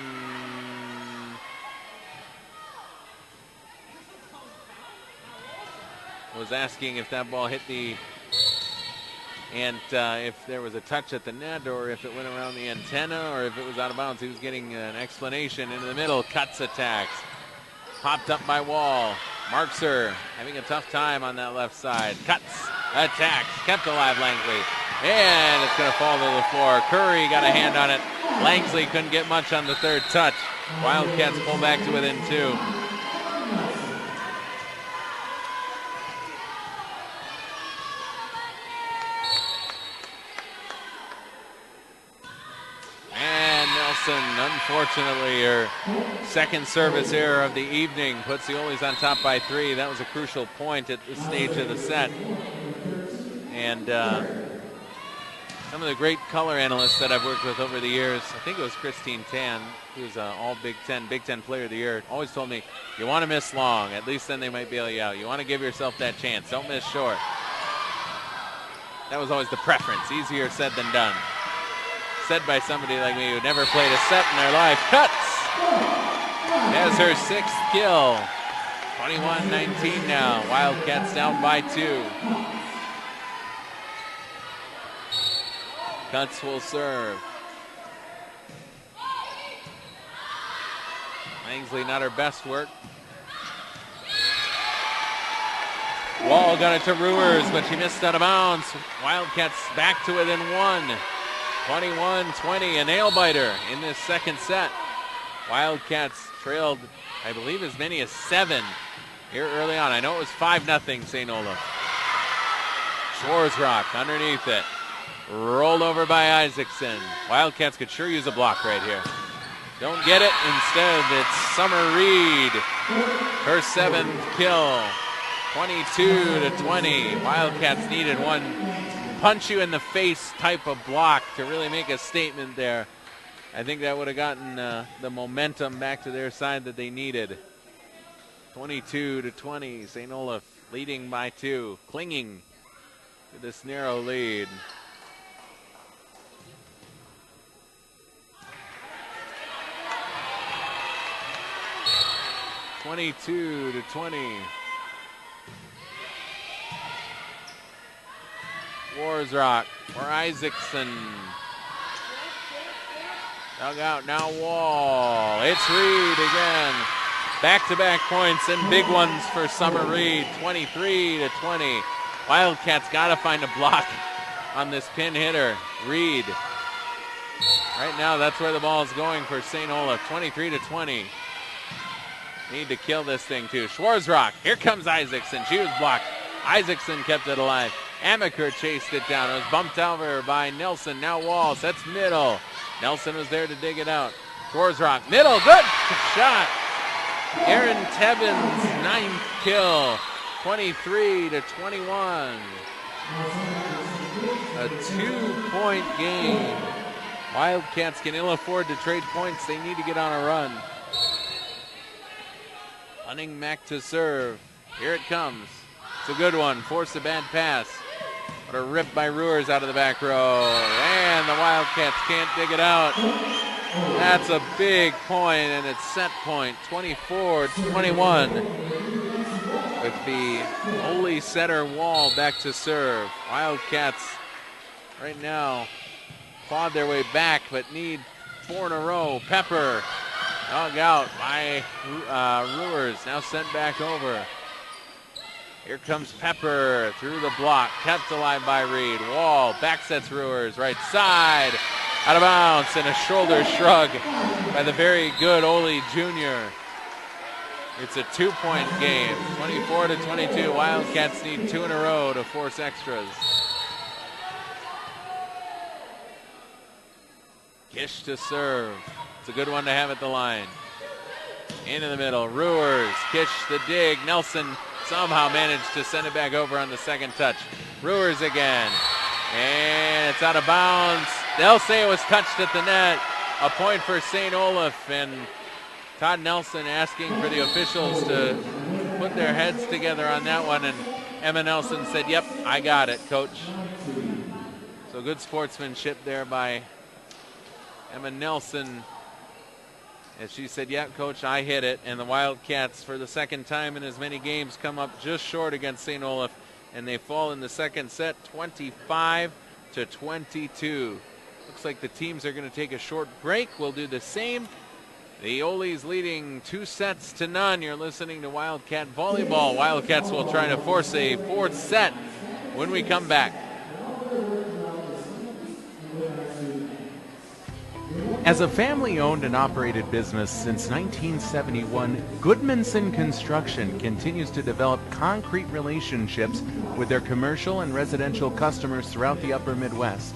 was asking if that ball hit the, and if there was a touch at the net, or if it went around the antenna, or if it was out of bounds. He was getting an explanation. Into the middle, cuts, attacks. Popped up by Wall. Markser having a tough time on that left side. Cuts, attacks, kept alive Langley. And it's going to fall to the floor. Curry got a hand on it. Langsley couldn't get much on the third touch. Wildcats pull back to within 2. Unfortunately, her second service error of the evening puts the Oles on top by 3. That was a crucial point at this stage of the set. And some of the great color analysts that I've worked with over the years, I think it was Christine Tan, who's an all Big Ten Player of the Year, always told me, you want to miss long, at least then they might bail you out. You want to give yourself that chance. Don't miss short. That was always the preference. Easier said than done. said by somebody like me who never played a set in their life. Cuts! Has her 6th kill. 21-19 now. Wildcats down by 2. Cuts will serve. Langsley, not her best work. Wall got it to Ruers, but she missed out of bounds. Wildcats back to within 1. 21-20, a nail-biter in this second set. Wildcats trailed, I believe, as many as 7 here early on. I know it was 5-0 St. Olaf. Schwarzrock underneath it. Rolled over by Isaacson. Wildcats could sure use a block right here. Don't get it. Instead, it's Summer Reed. Her 7th kill. 22-20. Wildcats needed one punch you in the face type of block to really make a statement there. I think that would have gotten the momentum back to their side that they needed. 22-20. St. Olaf leading by 2, clinging to this narrow lead. (22-20). Warsrock or Isaacson. Dug out now Wall. It's Reed again. Back-to-back points and big ones for Summer Reed. 23-20. Wildcats got to find a block on this pin hitter. Reed. Right now that's where the ball is going for St. Olaf. 23-20. Need to kill this thing too. Schwarzrock. Here comes Isaacson. She was blocked. Isaacson kept it alive. Amaker chased it down. It was bumped over by Nelson. Now Wall sets middle. Nelson was there to dig it out. Schwarzrock. Middle. Good shot. Aaron Tebbins, 9th kill. 23-21. A 2-point game. Wildcats can ill afford to trade points. They need to get on a run. Hunting Mack to serve. Here it comes. It's a good one. Forced a bad pass. But a rip by Ruers out of the back row. And the Wildcats can't dig it out. That's a big point, and it's set point. 24-21. With the Ole setter Wall back to serve. Wildcats right now clawed their way back, but need 4 in a row. Pepper. Dug out by Ruers, now sent back over. Here comes Pepper through the block, kept alive by Reed. Wall back sets Ruers, right side, out of bounds, and a shoulder shrug by the very good Ole Jr. It's a 2-point game, 24-22. Wildcats need 2 in a row to force extras. Kish to serve. It's a good one to have at the line. Into the middle, Ruers, Kish the dig. Nelson somehow managed to send it back over on the second touch. Ruers again, and it's out of bounds. They'll say it was touched at the net. A point for St. Olaf, and Todd Nelson asking for the officials to put their heads together on that one, and Emma Nelson said, "Yep, I got it, coach." So good sportsmanship there by Emma Nelson, as she said, "Yeah, coach, I hit it." And the Wildcats, for the second time in as many games, come up just short against St. Olaf, and they fall in the second set, 25-22. Looks like the teams are going to take a short break. We'll do the same. The Oles leading 2-0. You're listening to Wildcat Volleyball. Wildcats will try to force a 4th set when we come back. As a family-owned and operated business since 1971, Goodmanson Construction continues to develop concrete relationships with their commercial and residential customers throughout the upper Midwest.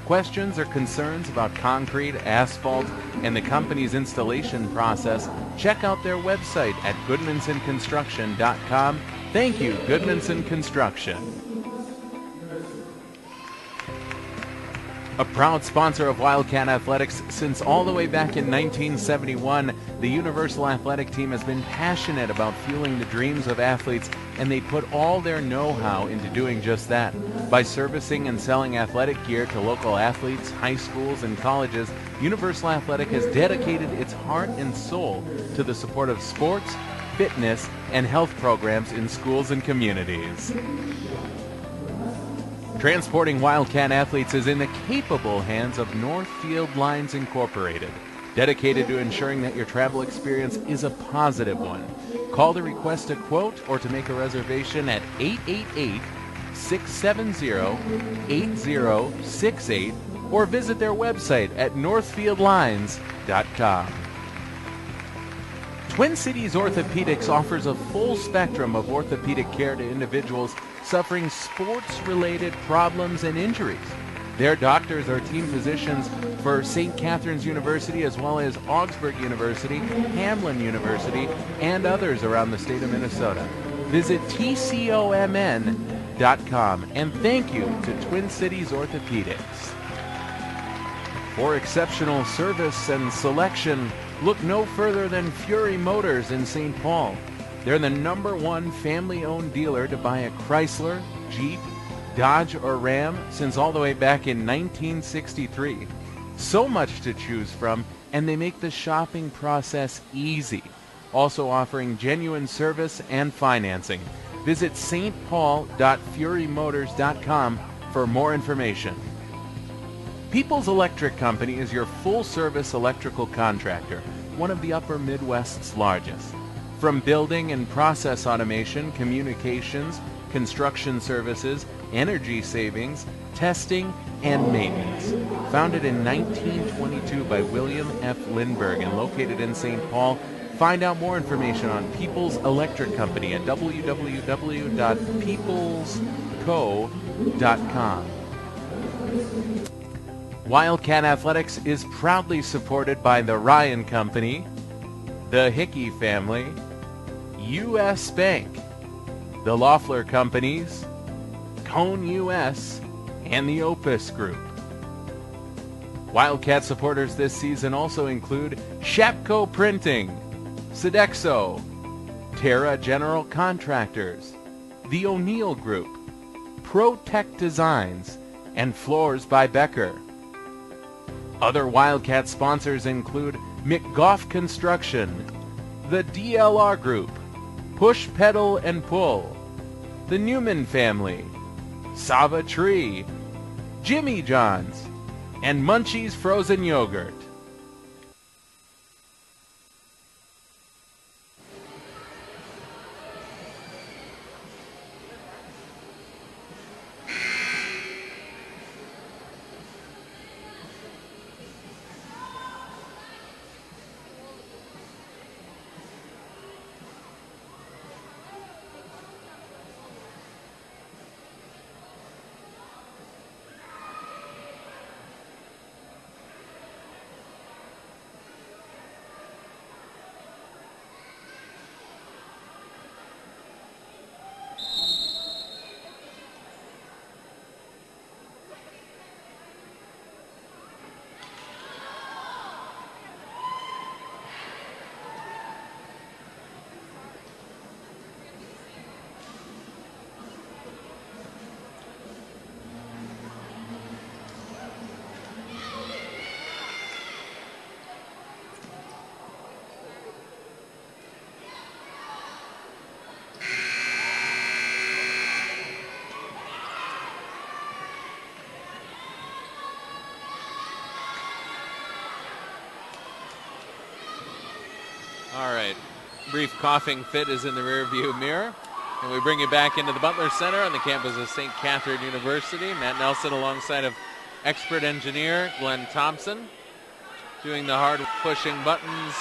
Questions or concerns about concrete, asphalt, and the company's installation process, check out their website at goodmansonconstruction.com. Thank you, Goodmanson Construction. A proud sponsor of Wildcat Athletics since all the way back in 1971, the Universal Athletic Team has been passionate about fueling the dreams of athletes, and they put all their know-how into doing just that. By servicing and selling athletic gear to local athletes, high schools, and colleges, Universal Athletic has dedicated its heart and soul to the support of sports, fitness, and health programs in schools and communities. Transporting Wildcat athletes is in the capable hands of Northfield Lines Incorporated, dedicated to ensuring that your travel experience is a positive one. Call to request a quote or to make a reservation at 888-670-8068 or visit their website at northfieldlines.com. Twin Cities Orthopedics offers a full spectrum of orthopedic care to individuals suffering sports-related problems and injuries. Their doctors are team physicians for St. Catherine's University as well as Augsburg University, Hamline University, and others around the state of Minnesota. Visit tcomn.com and thank you to Twin Cities Orthopedics. For exceptional service and selection, look no further than Fury Motors in St. Paul. They're the #1 family-owned dealer to buy a Chrysler, Jeep, Dodge, or Ram since all the way back in 1963. So much to choose from, and they make the shopping process easy. Also offering genuine service and financing. Visit stpaul.furymotors.com for more information. People's Electric Company is your full-service electrical contractor, one of the Upper Midwest's largest. From building and process automation, communications, construction services, energy savings, testing, and maintenance. Founded in 1922 by William F. Lindbergh and located in St. Paul, find out more information on People's Electric Company at www.peoplesco.com. Wildcat Athletics is proudly supported by the Ryan Company, the Hickey family, U.S. Bank, the Loeffler Companies, Cone U.S., and the Opus Group. Wildcat supporters this season also include Shapco Printing, Sodexo, Terra General Contractors, the O'Neill Group, ProTech Designs, and Floors by Becker. Other Wildcat sponsors include McGough Construction, the DLR Group, Push Pedal and Pull, the Newman Family, Sava Tree, Jimmy John's, and Munchie's Frozen Yogurt. All right, brief coughing fit is in the rearview mirror. And we bring you back into the Butler Center on the campus of St. Catherine University. Matt Nelson alongside of expert engineer Glenn Thompson, doing the hard pushing buttons,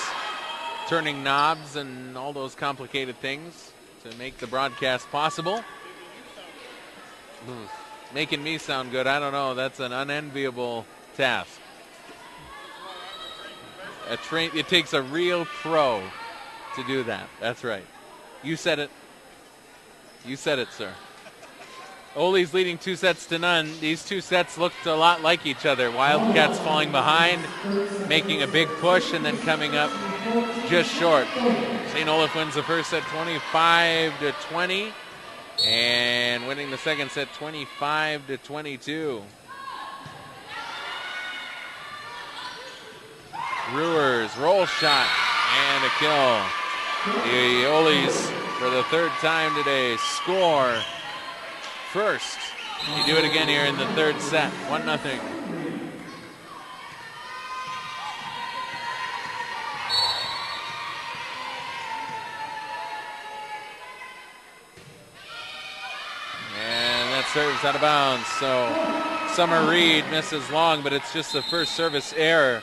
turning knobs, and all those complicated things to make the broadcast possible. Making me sound good, I don't know, that's an unenviable task. It takes a real pro to do that. That's right. You said it. You said it, sir. Oles leading 2-0. These two sets looked a lot like each other. Wildcats falling behind, making a big push, and then coming up just short. St. Olaf wins the first set 25-20, and winning the second set 25-22. Brewers roll shot and a kill. The Oles, for the third time today, score first. You do it again here in the third set, 1-0. And that serves out of bounds. So Summer Reed misses long, but it's just the first service error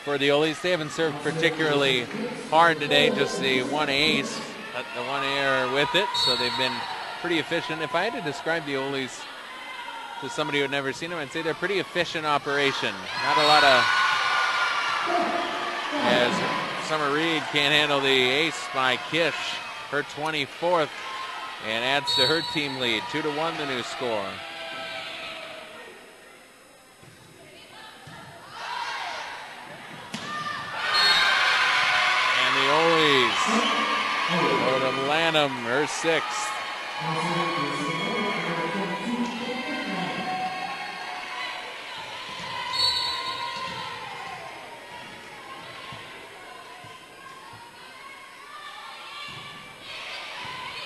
for the Oles. They haven't served particularly hard today, just the one ace, but the one error with it, so they've been pretty efficient. If I had to describe the Oles to somebody who had never seen them, I'd say they're pretty efficient operation. Not a lot of, as Summer Reed can't handle the ace by Kish, her 24th, and adds to her team lead. 2-1 the new score. Go to Lanham, her 6th.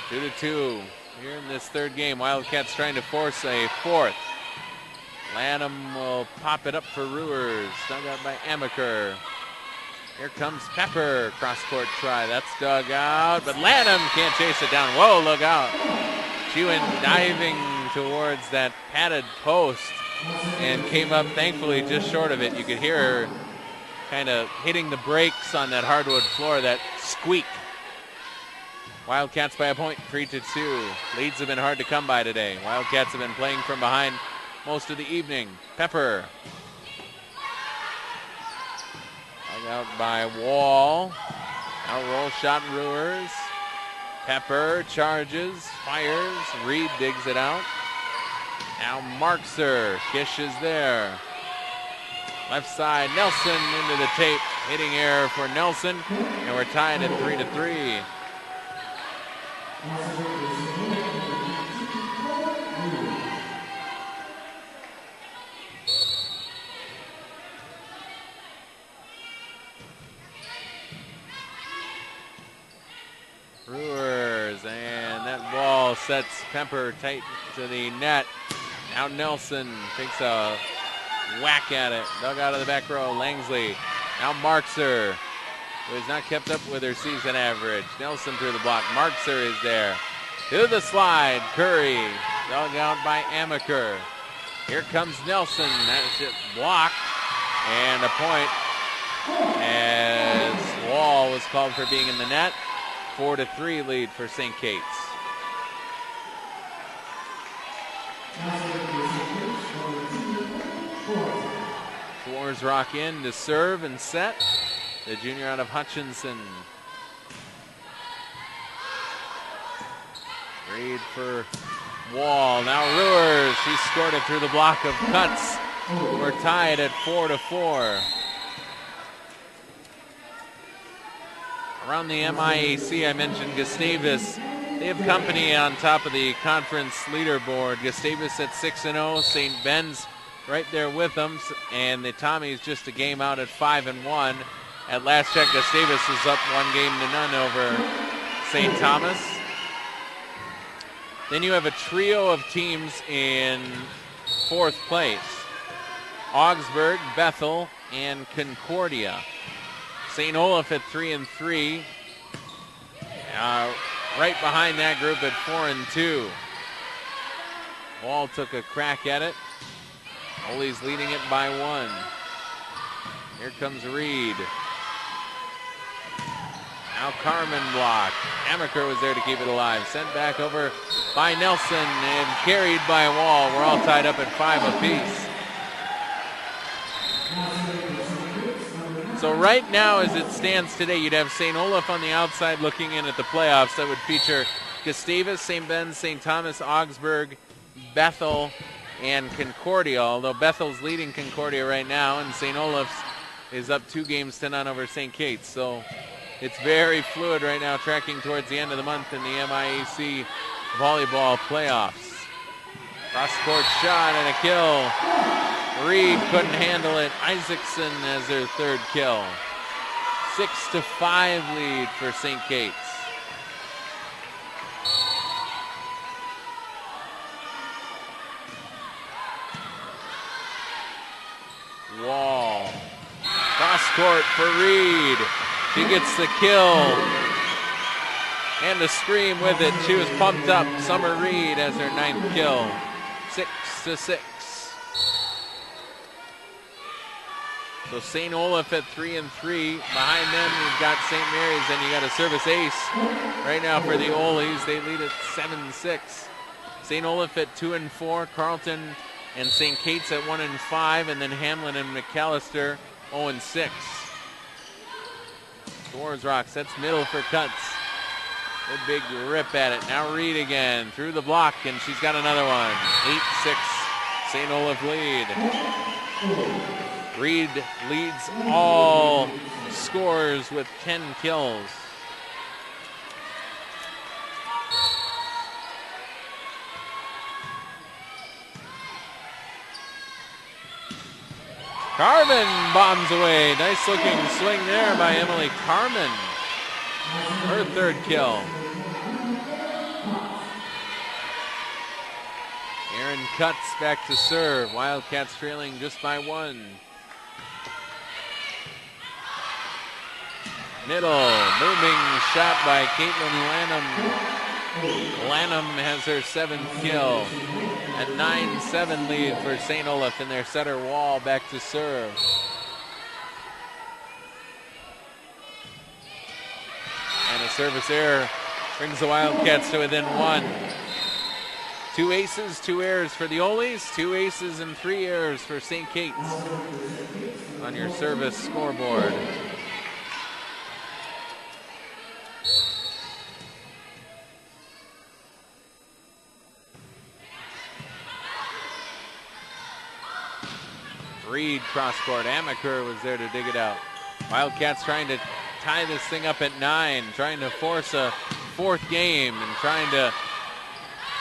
Two to 2 here in this third game. Wildcats trying to force a fourth. Lanham will pop it up for Brewers. Dug out by Amaker. Here comes Pepper, cross-court try. That's dug out, but Lanham can't chase it down. Whoa, look out. She went diving towards that padded post and came up, thankfully, just short of it. You could hear her kind of hitting the brakes on that hardwood floor, that squeak. Wildcats by a point, 3-2. Leads have been hard to come by today. Wildcats have been playing from behind most of the evening. Pepper. Out by Wall. Now roll shot Brewers. Pepper charges, fires. Reed digs it out. Now marks her. Kish is there. Left side, Nelson into the tape. Hitting error for Nelson. And we're tied at 3-3. Brewers, and that ball sets Pepper tight to the net. Now Nelson takes a whack at it. Dug out of the back row, Langsley. Now Markser, who has not kept up with her season average. Nelson through the block. Markser is there. To the slide, Curry. Dug out by Amaker. Here comes Nelson. That's it blocked. And a point as Wall was called for being in the net. 4-3 lead for St. Kate's. Fours rock in to serve and set. The junior out of Hutchinson. Reed for Wall. Now Brewers. She scored it through the block of Cuts. We're tied at 4-4. Around the MIAC, I mentioned Gustavus. They have company on top of the conference leaderboard. Gustavus at 6-0. St. Ben's right there with them. And the Tommies just a game out at 5-1. At last check, Gustavus is up 1-0 over St. Thomas. Then you have a trio of teams in 4th place. Augsburg, Bethel, and Concordia. St. Olaf at 3-3. Right behind that group at 4-2. Wall took a crack at it. Oles leading it by 1. Here comes Reed. Now Carmen blocked. Amaker was there to keep it alive. Sent back over by Nelson and carried by Wall. We're all tied up at 5 apiece. So right now, as it stands today, you'd have St. Olaf on the outside looking in at the playoffs. That would feature Gustavus, St. Ben's, St. Thomas, Augsburg, Bethel and Concordia, although Bethel's leading Concordia right now, and St. Olaf's is up 2-0 over St. Kate's. So it's very fluid right now, tracking towards the end of the month in the MIAC volleyball playoffs. Cross-court shot and a kill. Reed couldn't handle it. Isaacson has their third kill. 6-5 lead for St. Kate's. Wall. Cross-court for Reed. She gets the kill. And a scream with it. She was pumped up. Summer Reed has her 9th kill. 6-6. So St. Olaf at 3-3. Behind them, you've got St. Mary's, and you got a service ace right now for the Oles. They lead at 7-6. St. Olaf at 2-4. Carleton and St. Kate's at 1-5, and then Hamlin and McAllister 0-6. Swords Rocks, that's middle for cuts. A big rip at it. Now Reed again through the block, and she's got another one. 8-6, St. Olaf lead. Reed leads all scores with 10 kills. Carmen bombs away. Nice looking swing there by Emily Carmen. Her third kill. Aaron Cutts back to serve. Wildcats trailing just by 1. Middle, moving shot by Caitlin Lanham. Lanham has her 7th kill. A 9-7 lead for St. Olaf in their setter Wall back to serve. And a service error brings the Wildcats to within 1. 2 aces, 2 errors for the Oles, 2 aces and 3 errors for St. Kate's on your service scoreboard. Reed cross-court. Amaker was there to dig it out. Wildcats trying to tie this thing up at 9, trying to force a 4th game and trying to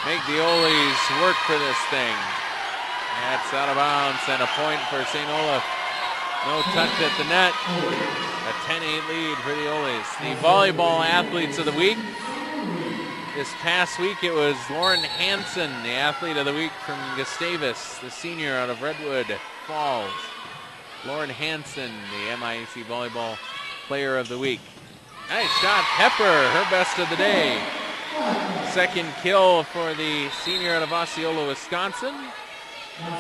make the Oles work for this thing. That's out of bounds and a point for St. Olaf. No touch at the net. A 10-8 lead for the Oles. The volleyball athletes of the week. This past week it was Lauren Hansen, the athlete of the week from Gustavus, the senior out of Redwood Falls. Lauren Hansen, the MIAC volleyball player of the week. Nice shot, Pepper, her best of the day. 2nd kill for the senior out of Osceola, Wisconsin.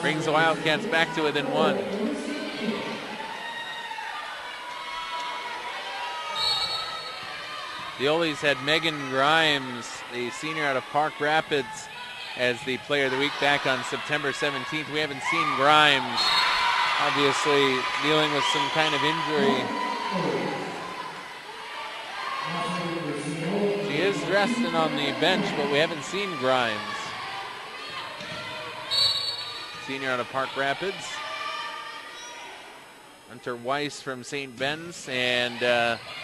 Brings the Wildcats back to within 1. The Oles had Megan Grimes, the senior out of Park Rapids, as the player of the week back on September 17th. We haven't seen Grimes, obviously dealing with some kind of injury. She is dressed and on the bench, but we haven't seen Grimes. Senior out of Park Rapids. Hunter Weiss from St. Ben's, and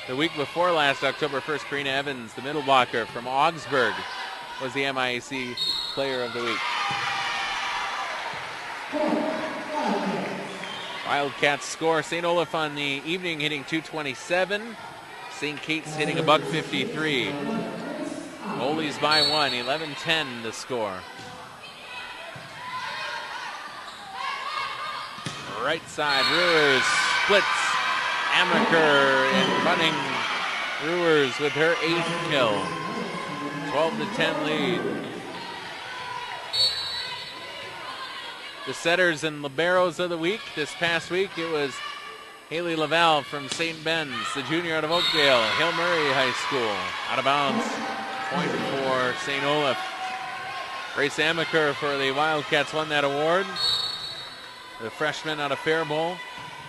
the week before last, October 1st, Karina Evans, the middle blocker from Augsburg, was the MIAC player of the week. Wildcats score. St. Olaf on the evening hitting 227. St. Kate's hitting $153. Oles by 1, 11-10 the score. Right side, Brewers splits. Amaker and running Brewers with her 8th kill. 12-10 lead. The setters and liberos of the week. This past week it was Haley Laval from St. Ben's, the junior out of Oakdale, Hill Murray High School. Out of bounds. Point for St. Olaf. Grace Amaker for the Wildcats won that award. The freshman out of Faribault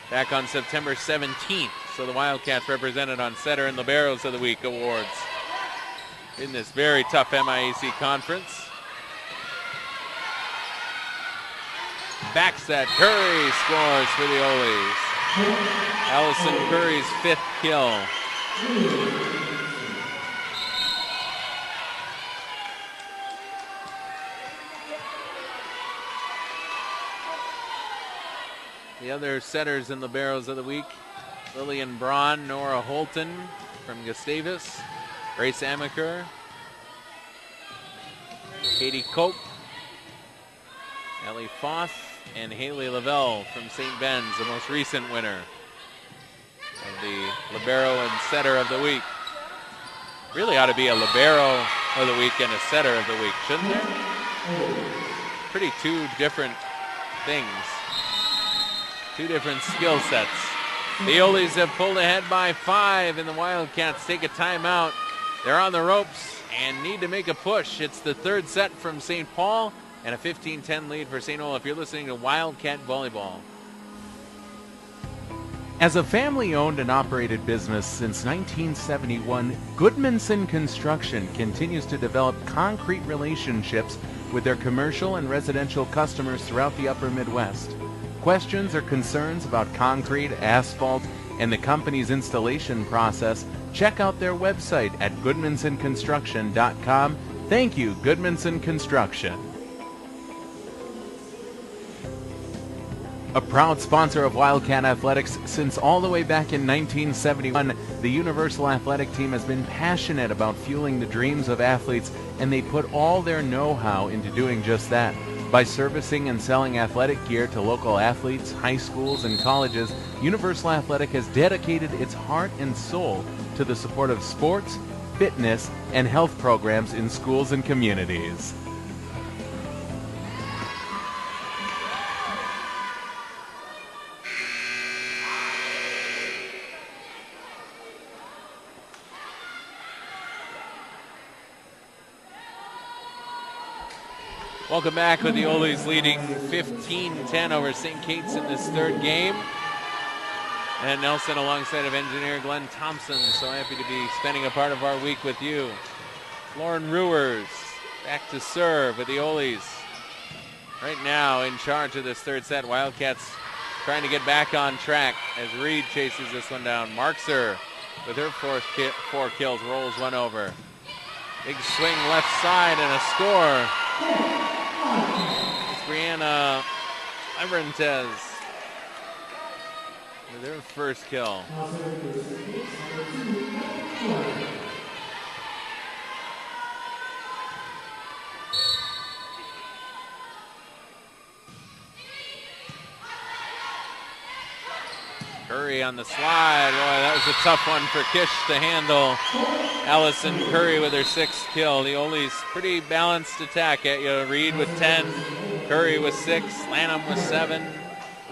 back on September 17th. So the Wildcats represented on Setter and Liberos of the Week awards in this very tough MIAC conference. back set. Curry scores for the Oles. Allison Curry's 5th kill. The other setters and liberos of the week: Lillian Braun, Nora Holton from Gustavus, Grace Amaker, Katie Cope, Ellie Foth, and Haley Lavelle from St. Ben's, the most recent winner of the libero and setter of the week. Really ought to be a libero of the week and a setter of the week, shouldn't there? Pretty two different things. Two different skill sets. The Oles have pulled ahead by 5, and the Wildcats take a timeout. They're on the ropes and need to make a push. It's the 3rd set from St. Paul and a 15-10 lead for St. Olaf. You're listening to Wildcat Volleyball. As a family-owned and operated business since 1971, Goodmanson Construction continues to develop concrete relationships with their commercial and residential customers throughout the upper Midwest. Questions or concerns about concrete, asphalt, and the company's installation process, check out their website at goodmansonconstruction.com. Thank you, Goodmanson Construction. A proud sponsor of Wildcat Athletics since all the way back in 1971, the Universal Athletic Team has been passionate about fueling the dreams of athletes, and they put all their know-how into doing just that. By servicing and selling athletic gear to local athletes, high schools, and colleges, Universal Athletic has dedicated its heart and soul to the support of sports, fitness, and health programs in schools and communities. Welcome back with the Oles leading 15-10 over St. Kate's in this 3rd game. And Nelson alongside of engineer Glenn Thompson. So happy to be spending a part of our week with you. Lauren Ruers back to serve with the Oles. Right now in charge of this 3rd set. Wildcats trying to get back on track as Reed chases this one down. Marks her with her 4 kills, rolls one over. Big swing left side and a score. It's Brianna Leverentez with her 1st kill. Curry on the slide. Boy, that was a tough one for Kish to handle. Allison Curry with her 6th kill. The Oles pretty balanced attack at you. Reed with 10, Curry with 6, Lanham with 7,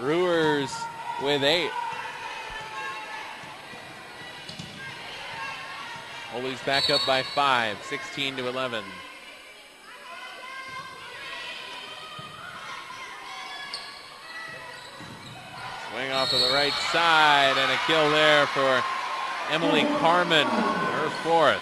Ruers with 8. Oles back up by 5, 16-11. Swing off of the right side and a kill there for Emily Carmen, her 4th.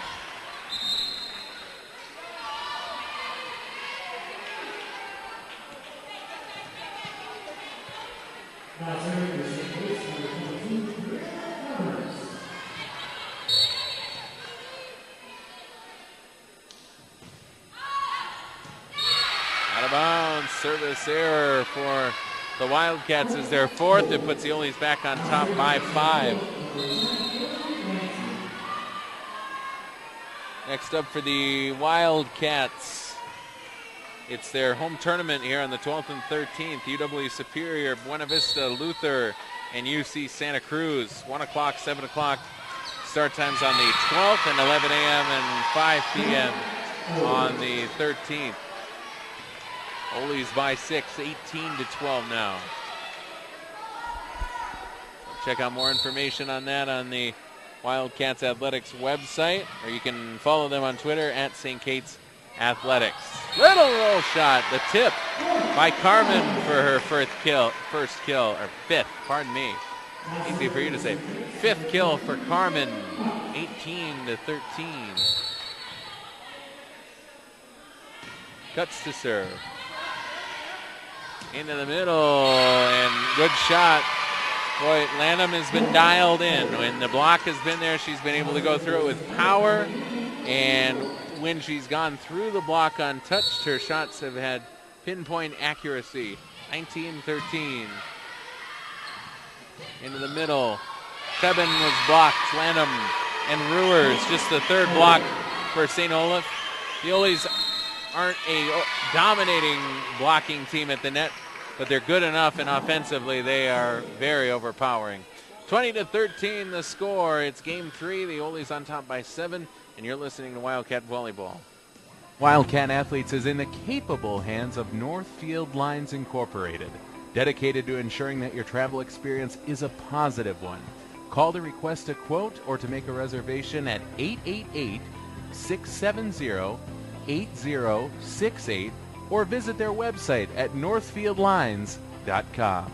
Out of bounds, service error for the Wildcats is their 4th. It puts the Oles back on top by 5. Next up for the Wildcats, it's their home tournament here on the 12th and 13th. UW Superior, Buena Vista, Luther, and UC Santa Cruz. 1 o'clock, 7 o'clock start times on the 12th, and 11 a.m. and 5 p.m. on the 13th. Oles by 6, 18-12 now. Check out more information on that on the Wildcats Athletics website, or you can follow them on Twitter at St. Kate's Athletics. Little roll shot, the tip by Carmen for her 5th, pardon me. Easy for you to say. 5th kill for Carmen, 18-13. Cuts to serve. Into the middle, and good shot. Boy, Lanham has been dialed in. When the block has been there, she's been able to go through it with power. And when she's gone through the block untouched, her shots have had pinpoint accuracy. 19-13. Into the middle. Tebben was blocked. Lanham and Ruers, just the third block for St. Olaf. The Oles aren't a dominating blocking team at the net, but they're good enough, and offensively they are very overpowering. 20-13 the score. It's game 3. The Oles on top by 7, and you're listening to Wildcat Volleyball. Wildcat Athletes is in the capable hands of Northfield Lines Incorporated, dedicated to ensuring that your travel experience is a positive one. Call to request a quote or to make a reservation at 888-670-8068 or visit their website at northfieldlines.com.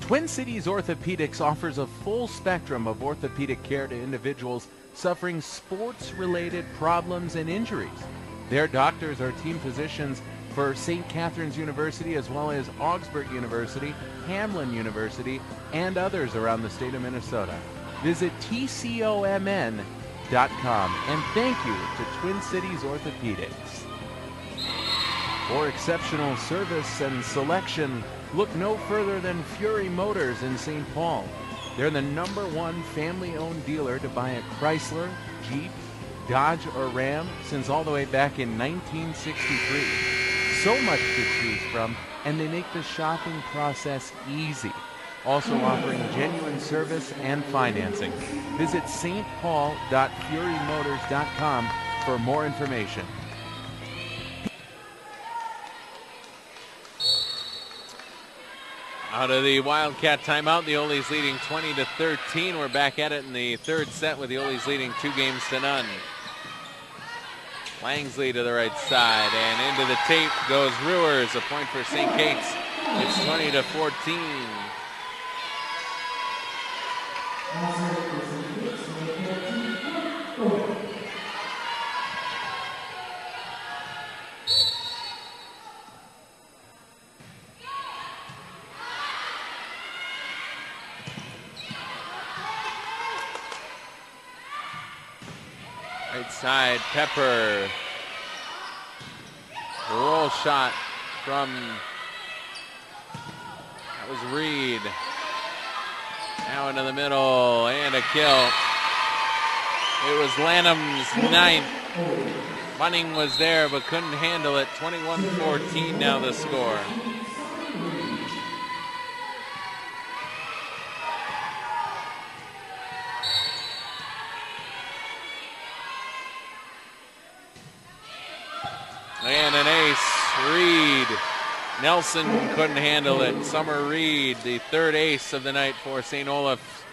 Twin Cities Orthopedics offers a full spectrum of orthopedic care to individuals suffering sports-related problems and injuries. Their doctors are team physicians for St. Catherine's University as well as Augsburg University, Hamlin University, and others around the state of Minnesota. Visit tcomn.com and thank you to Twin Cities Orthopedics. For exceptional service and selection, look no further than Fury Motors in St. Paul. They're the #1 family-owned dealer to buy a Chrysler, Jeep, Dodge, or Ram since all the way back in 1963. So much to choose from, and they make the shopping process easy. Also offering genuine service and financing. Visit stpaul.furymotors.com for more information. Out of the Wildcat timeout, the Oles leading 20-13. We're back at it in the third set with the Oles leading 2-0. Langsley to the right side, and into the tape goes Ruers. A point for St. Kate's. It's 20-14. Right side, Pepper. The roll shot from, that was Reed. Now into the middle, and a kill. It was Lanham's 9th. Bunning was there, but couldn't handle it. 21-14 now the score. And an ace, Reed. Nelson couldn't handle it. Summer Reed, the third ace of the night for St. Olaf.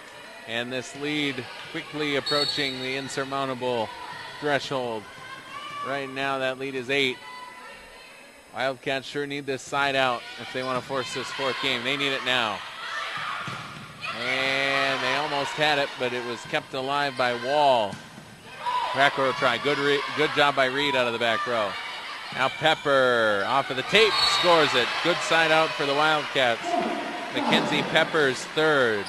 And this lead quickly approaching the insurmountable threshold. Right now that lead is 8. Wildcats sure need this side out if they want to force this fourth game. They need it now. And they almost had it, but it was kept alive by Wall. Back row try. Good job by Reed out of the back row. Now Pepper off of the tape, scores it. Good side out for the Wildcats. Mackenzie Pepper's third.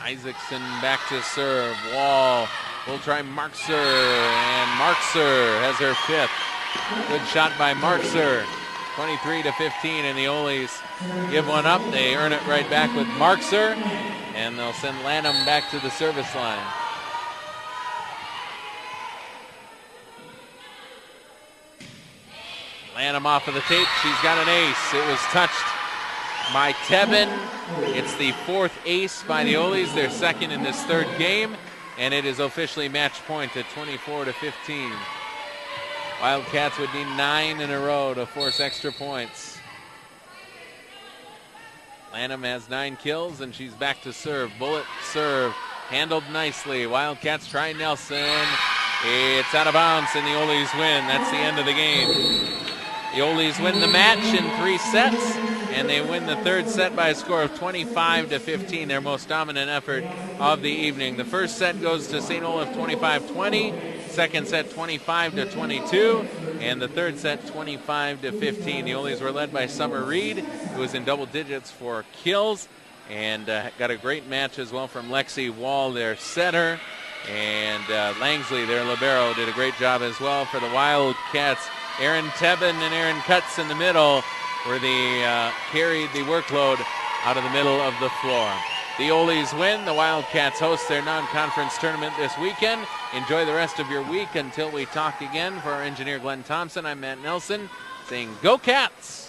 Isaacson back to serve. Wall will try Markser, and Markser has her 5th. Good shot by Markser. 23-15, and the Oles give one up. They earn it right back with Markser, and they'll send Lanham back to the service line. Lanham off of the tape. She's got an ace. It was touched by Tebben. It's the 4th ace by the Oles, their 2nd in this 3rd game, and it is officially match point at 24-15. Wildcats would need 9 in a row to force extra points. Lanham has 9 kills, and she's back to serve. Bullet serve, handled nicely. Wildcats try Nelson. It's out of bounds, and the Oles win. That's the end of the game. The Oles win the match in 3 sets, and they win the third set by a score of 25-15, their most dominant effort of the evening. The first set goes to St. Olaf 25-20, second set 25-22, and the third set 25-15. The Oles were led by Summer Reed, who was in double digits for kills, and got a great match as well from Lexi Wall, their setter, and Langsley, their libero, did a great job as well for the Wildcats. Aaron Tebben and Aaron Cutts in the middle were carried the workload out of the middle of the floor. The Oles win. The Wildcats host their non-conference tournament this weekend. Enjoy the rest of your week until we talk again. For our engineer Glenn Thompson, I'm Matt Nelson saying, Go Cats!